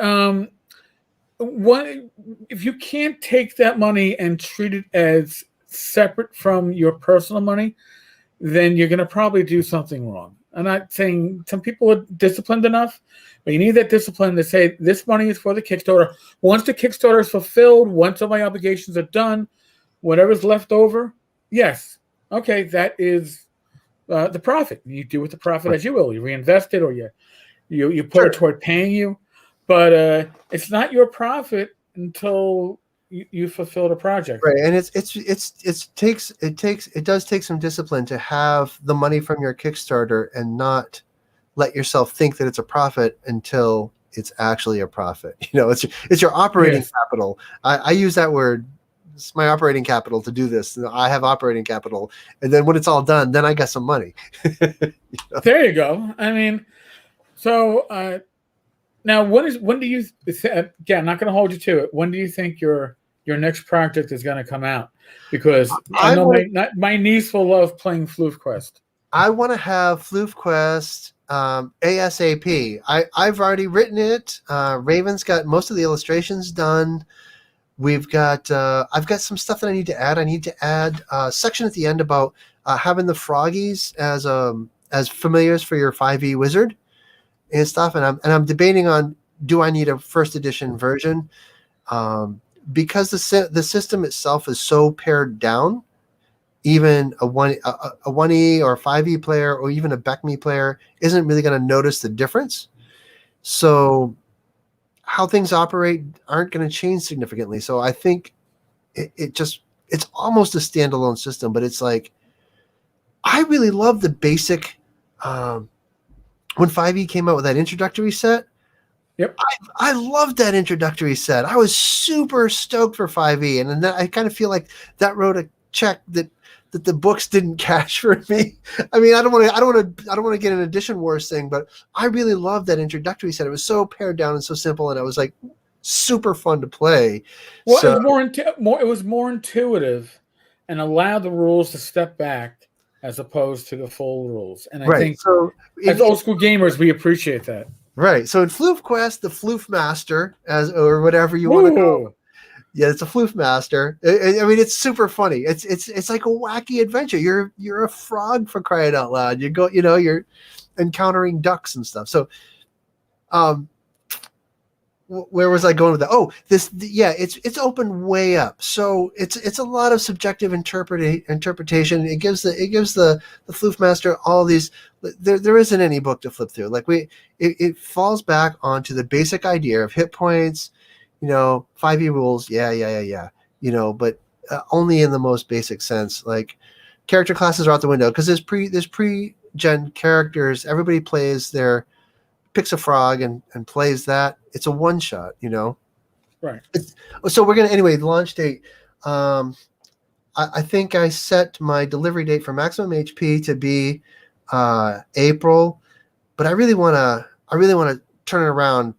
Speaker 1: if you can't take that money and treat it as separate from your personal money, then you're going to probably do something wrong. I'm not saying some people are disciplined enough, but you need that discipline to say this money is for the Kickstarter. Once the Kickstarter is fulfilled, once all my obligations are done, whatever's left over, yes, okay, that is the profit. You do with the profit as you will. You reinvest it, or you put it toward paying you. But it's not your profit until you fulfilled a project.
Speaker 2: Right, and it does take some discipline to have the money from your Kickstarter and not let yourself think that it's a profit until it's actually a profit. It's your operating
Speaker 1: Yes.
Speaker 2: capital. I use that word. It's my operating capital to do this. I have operating capital, and then when it's all done, then I get some money.
Speaker 1: There you go. I mean, so now when do you? Again, I'm not going to hold you to it. When do you think your next project is going to come out? Because I know my niece will love playing FloofQuest.
Speaker 2: I want to have FloofQuest ASAP. I've already written it. Raven's got most of the illustrations done. I've got some stuff that I need to add. I need to add a section at the end about having the froggies as familiars for your 5e wizard and stuff. And I'm debating on, do I need a first edition version? Because the system itself is so pared down. Even a 1E or a 5E player or even a BECME player isn't really going to notice the difference. So how things operate aren't going to change significantly. So I think it's almost a standalone system, but it's like, I really love the basic, when 5e came out with that introductory set.
Speaker 1: Yep.
Speaker 2: I loved that introductory set. I was super stoked for 5e. And then I kind of feel like that wrote a check that the books didn't cash for me. I mean, I don't want to get an edition wars thing, but I really loved that introductory set. It was so pared down and so simple, and it was like super fun to play.
Speaker 1: Well, so, it was more intuitive, and allowed the rules to step back as opposed to the full rules. And I think so, as old school gamers, we appreciate that.
Speaker 2: Right. So in FloofQuest, the Floof Master, or whatever you want to call it. Yeah, it's a Floof Master. I mean, it's super funny. It's like a wacky adventure. You're a frog, for crying out loud. You're encountering ducks and stuff. So, where was I going with that? Oh, it's open way up. So it's a lot of subjective interpretation. It gives the Floof Master all these. There isn't any book to flip through. Like it falls back onto the basic idea of hit points. 5e rules, yeah. But only in the most basic sense. Like character classes are out the window because there's pre-gen characters. Everybody picks a frog and plays that. It's a one shot,
Speaker 1: Right.
Speaker 2: So we're gonna anyway. Launch date. I think I set my delivery date for Maximum HP to be April, but I really want to turn it around.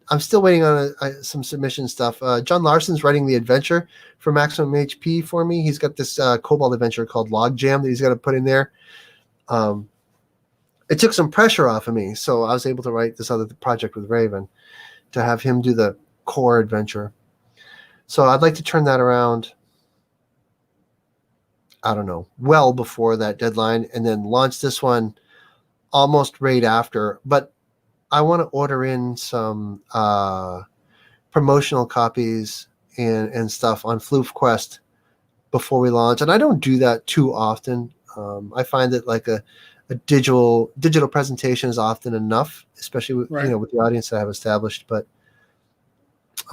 Speaker 2: I'm still waiting on some submission stuff. John Larson's writing the adventure for Maximum HP for me. He's got this Kobold adventure called Logjam that he's got to put in there. It took some pressure off of me, so I was able to write this other project with Raven to have him do the core adventure. So I'd like to turn that around, I don't know, well before that deadline, and then launch this one almost right after. But I want to order in some promotional copies and stuff on FloofQuest before we launch. And I don't do that too often. I find that like a digital presentation is often enough, especially with, with the audience that I have established. But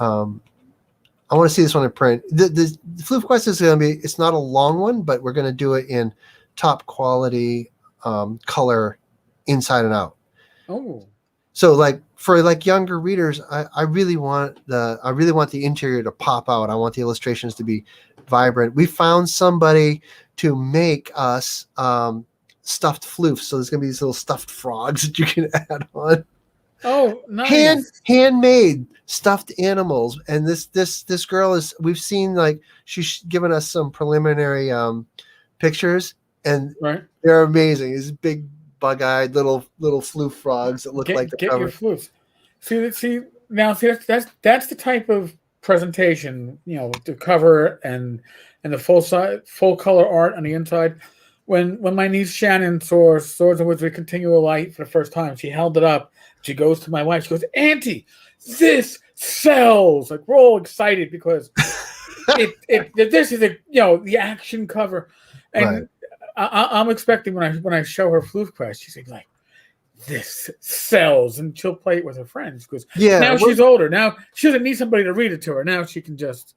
Speaker 2: I want to see this one in print. The FloofQuest is going to be, it's not a long one, but we're going to do it in top quality color inside and out.
Speaker 1: Oh.
Speaker 2: So like for like younger readers, I really want the interior to pop out. I want the illustrations to be vibrant. We found somebody to make us stuffed floofs. So there's gonna be these little stuffed frogs that you can add on.
Speaker 1: Oh, nice.
Speaker 2: Handmade stuffed animals. And this girl we've seen, like, she's given us some preliminary pictures, and they're amazing. These big bug-eyed little floof frogs that look like the
Speaker 1: get
Speaker 2: cover.
Speaker 1: Your floofs. See that's the type of presentation, the cover and the full color art on the inside. When my niece Shannon saw Swords and Wizardry Continual Light for the first time, she held it up. She goes to my wife. She goes, "Auntie, this sells!" Like, we're all excited because this is the action cover, and I'm expecting when I show her FloofQuest, she's like, this sells, and she'll play it with her friends because
Speaker 2: Yeah,
Speaker 1: now
Speaker 2: well,
Speaker 1: she's older. Now she doesn't need somebody to read it to her. Now she can just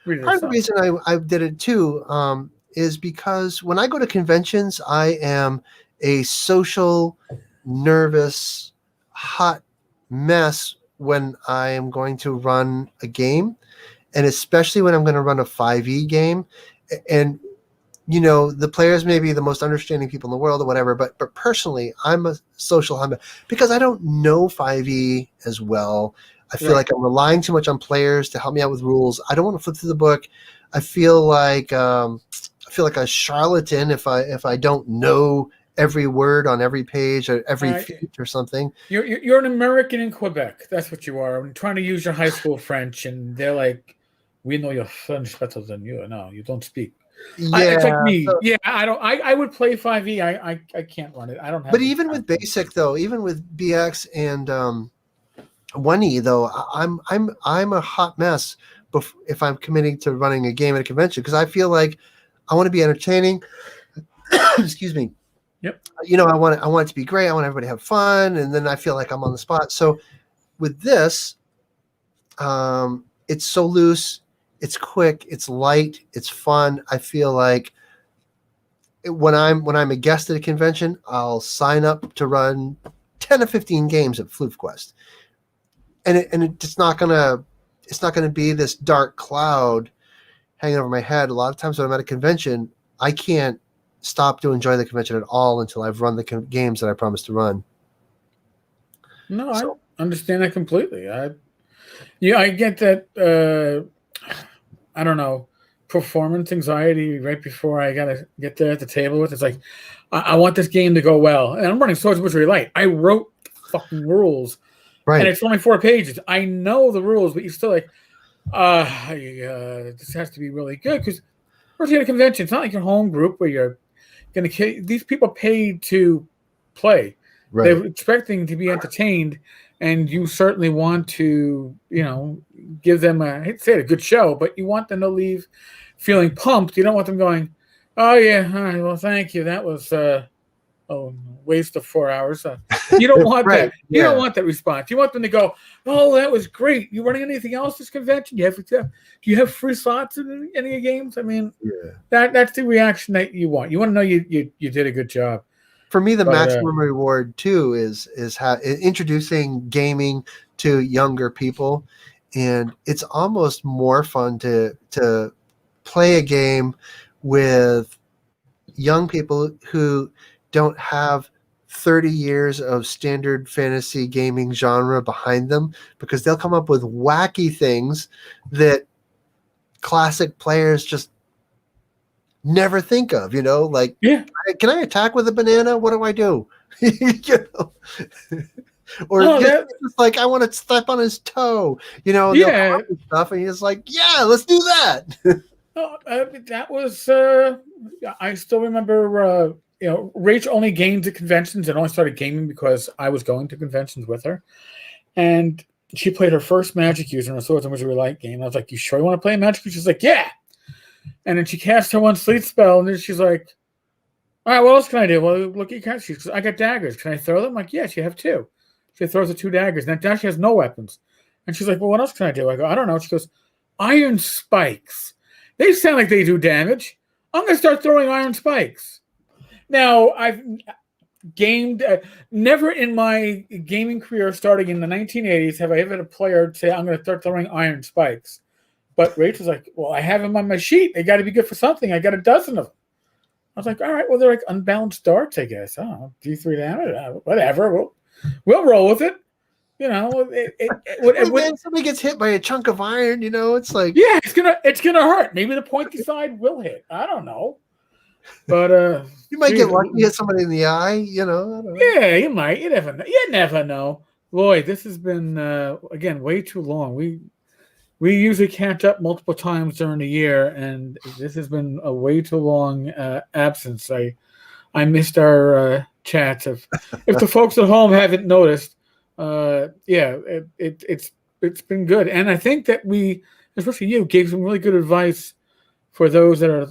Speaker 1: read it
Speaker 2: part of the
Speaker 1: herself.
Speaker 2: reason I did it too is because when I go to conventions, I am a social, nervous, hot mess when I am going to run a game, and especially when I'm going to run a 5e game. And the players may be the most understanding people in the world or whatever, but personally, I'm a social humble because I don't know 5e as well. I feel like I'm relying too much on players to help me out with rules. I don't want to flip through the book. I feel like a charlatan if I don't know every word on every page or every feat or something.
Speaker 1: You're an American in Quebec. That's what you are. I'm trying to use your high school French, and they're like, "We know your French better than you. No, you don't speak."
Speaker 2: Yeah,
Speaker 1: it's like me. I don't. I would play 5e. I can't run it. I don't have.
Speaker 2: But even with basic though, even with BX and 1E though, I'm a hot mess if I'm committing to running a game at a convention because I feel like I want to be entertaining. Excuse me.
Speaker 1: Yep.
Speaker 2: I want it to be great. I want everybody to have fun, and then I feel like I'm on the spot. So with this, it's so loose, it's quick, it's light, it's fun. I feel like when I'm a guest at a convention, I'll sign up to run 10 to 15 games at FloofQuest. And it's not gonna be this dark cloud hanging over my head. A lot of times when I'm at a convention, I can't stop to enjoy the convention at all until I've run the games that I promised to run.
Speaker 1: No, I understand that completely. I get that. I don't know, performance anxiety right before I gotta get there at the table with. It's like I want this game to go well, and I'm running Swords of Wizardry Light. I wrote fucking rules.
Speaker 2: Right.
Speaker 1: And it's only 4 pages. I know the rules, but you're still like, this has to be really good because we're at a convention. It's not like your home group where you're going to. These people paid to play.
Speaker 2: Right.
Speaker 1: They're expecting to be entertained, and you certainly want to, give them I hate to say it, a good show, but you want them to leave feeling pumped. You don't want them going, oh yeah, all right, well, thank you. That was waste of 4 hours. You don't want that. You don't want that response. You want them to go, oh, that was great. You running anything else this convention? Do you have free slots in any of your games? I mean, that's the reaction that you want. You want to know you did a good job.
Speaker 2: For me, the maximum reward too is introducing gaming to younger people, and it's almost more fun to play a game with young people who don't have 30 years of standard fantasy gaming genre behind them, because they'll come up with wacky things that classic players just never think of, like, can I attack with a banana? What do I do? Or just like, I want to step on his toe, stuff, and he's like, yeah, let's do that.
Speaker 1: That was I still remember Rach only gamed at conventions and only started gaming because I was going to conventions with her, and she played her first magic user in a Swords and Wizardry Light game. I was like, you sure you want to play magic? She's like, yeah. And then she cast her one sleep spell, and then she's like, all right, what else can I do? Well, look at your card sheet. She goes, I got daggers. Can I throw them? I'm like, yes, you have 2. She throws the 2 daggers. And now she has no weapons. And she's like, well, what else can I do? I go, I don't know. She goes, iron spikes. They sound like they do damage. I'm going to start throwing iron spikes. Now, I've gamed, never in my gaming career starting in the 1980s have I ever had a player say, I'm going to start throwing iron spikes. But Rachel's like, well, I have them on my sheet. They got to be good for something. I got a dozen of them. I was like, all right, well, they're like unbalanced darts, I guess. Oh, D3 damage, whatever. We'll roll with it.
Speaker 2: When somebody gets hit by a chunk of iron, it's like,
Speaker 1: yeah, it's gonna hurt. Maybe the pointy side will hit. I don't know. But
Speaker 2: you might get lucky, hit somebody in the eye. I don't know.
Speaker 1: Yeah, you might. You never know. Lloyd, this has been again way too long. We usually catch up multiple times during the year, and this has been a way too long absence. I missed our chats. If the folks at home haven't noticed, it's been good, and I think that we, especially you, gave some really good advice for those that are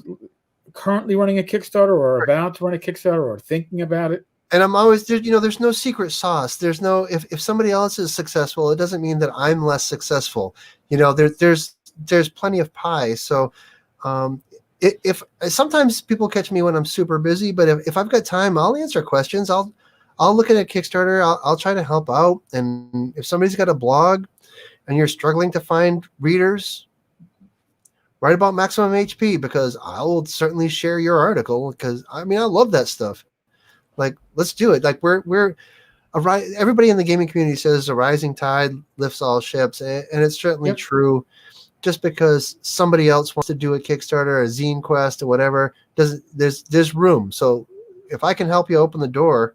Speaker 1: currently running a Kickstarter or about to run a Kickstarter or thinking about it.
Speaker 2: And I'm always there, there's no secret sauce. There's no, if somebody else is successful, it doesn't mean that I'm less successful. There's plenty of pie. So if sometimes people catch me when I'm super busy, but if I've got time, I'll answer questions. I'll look at a Kickstarter. I'll try to help out. And if somebody's got a blog and you're struggling to find readers, write about Maximum HP, because I will certainly share your article, because I love that stuff. Like, let's do it. Like everybody in the gaming community says a rising tide lifts all ships, and it's certainly true. Just because somebody else wants to do a Kickstarter, a ZineQuest, or whatever, there's room. So if I can help you open the door,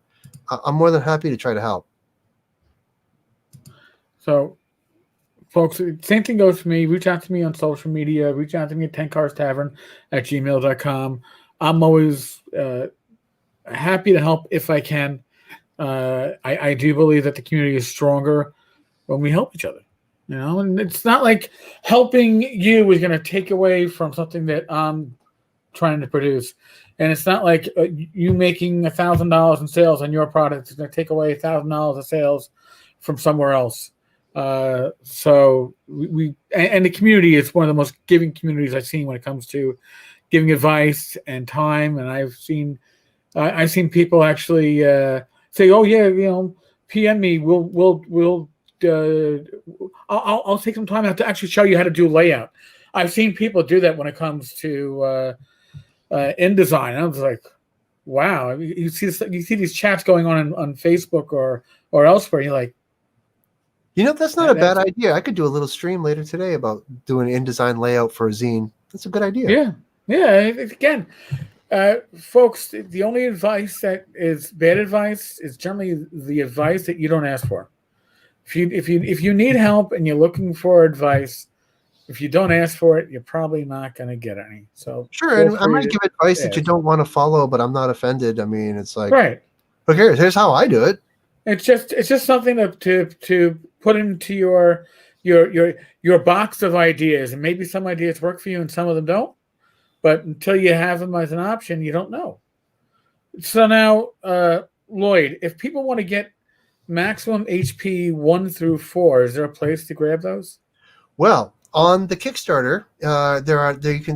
Speaker 2: I'm more than happy to try to help.
Speaker 1: So, folks, same thing goes for me. Reach out to me on social media. Reach out to me at tenkarstavern@gmail.com. I'm always happy to help if I can. I do believe that the community is stronger when we help each other. And it's not like helping you is going to take away from something that I'm trying to produce. And it's not like you making $1,000 in sales on your product is going to take away $1,000 of sales from somewhere else. So and the community is one of the most giving communities I've seen when it comes to giving advice and time. And I've seen people actually say, "Oh yeah, PM me. I'll take some time out to actually show you how to do layout." I've seen people do that when it comes to InDesign. I was like, wow. You see these chats going on Facebook or elsewhere. And you're like,
Speaker 2: that's not a bad idea. I could do a little stream later today about doing InDesign layout for a zine. That's a good idea.
Speaker 1: Yeah. Again, folks, the only advice that is bad advice is generally the advice that you don't ask for. If you need help and you're looking for advice, if you don't ask for it, you're probably not going to get any. So
Speaker 2: sure, and I might give advice that you don't want to follow, but I'm not offended. It's like,
Speaker 1: right.
Speaker 2: But here's how I do it.
Speaker 1: It's just something to put into your box of ideas, and maybe some ideas work for you and some of them don't. But until you have them as an option, you don't know. So now, Lloyd, if people want to get Maximum HP 1 through 4, is there a place to grab those?
Speaker 2: Well, on the Kickstarter,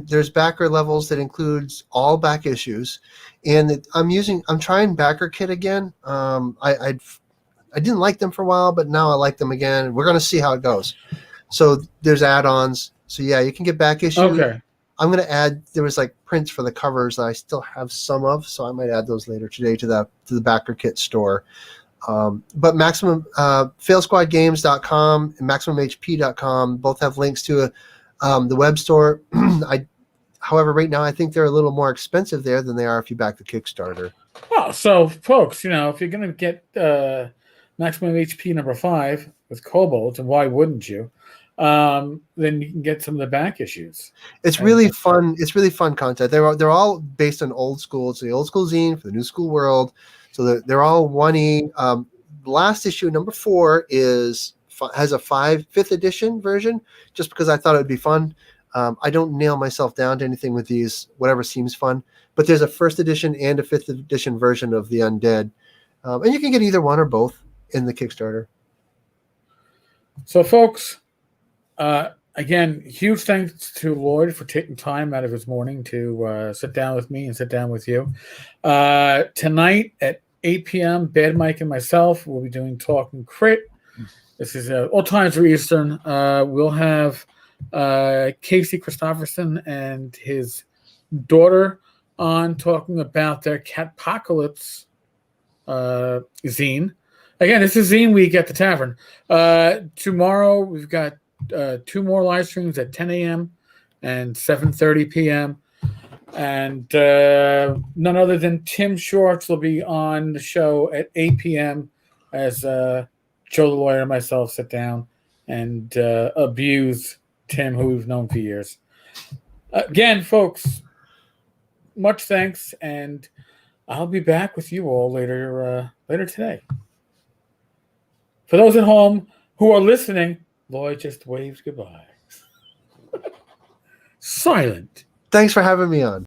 Speaker 2: there's backer levels that includes all back issues, and I'm trying Backer Kit again. I didn't like them for a while, but now I like them again. We're gonna see how it goes. So there's add-ons. So yeah, you can get back issues.
Speaker 1: Okay.
Speaker 2: I'm gonna add. There was like prints for the covers that I still have some of, so I might add those later today to the Backer Kit store. But Maximum failsquadgames.com and MaximumHP.com both have links to the web store. However, right now I think they're a little more expensive there than they are if you back the Kickstarter.
Speaker 1: Oh, so folks, if you're going to get Maximum HP number 5 with Kobolds, and why wouldn't you? Then you can get some of the back issues.
Speaker 2: It's really fun. It's really fun content. They're all based on old school. It's the old school zine for the new school world. So they're all 1E. Last issue, number 4, has a 5th edition version, just because I thought it would be fun. I don't nail myself down to anything with these, whatever seems fun. But there's a 1st edition and a 5th edition version of the Undead. And you can get either one or both in the Kickstarter.
Speaker 1: So, folks, again, huge thanks to Lloyd for taking time out of his morning to sit down with me and sit down with you. Tonight at 8 p.m., Bad Mike and myself will be doing Talking Crit. This is all times for Eastern. We'll have Casey Christopherson and his daughter on talking about their Catpocalypse zine. Again, this is Zine Week at the Tavern. Tomorrow, we've got 2 more live streams at 10 a.m. and 7:30 p.m. And none other than Tim Shorts will be on the show at 8 p.m. as Joe the Lawyer and myself sit down and abuse Tim, who we've known for years. Again, folks, much thanks, and I'll be back with you all later today. For those at home who are listening, Lloyd just waves goodbye. Silent.
Speaker 2: Thanks for having me on.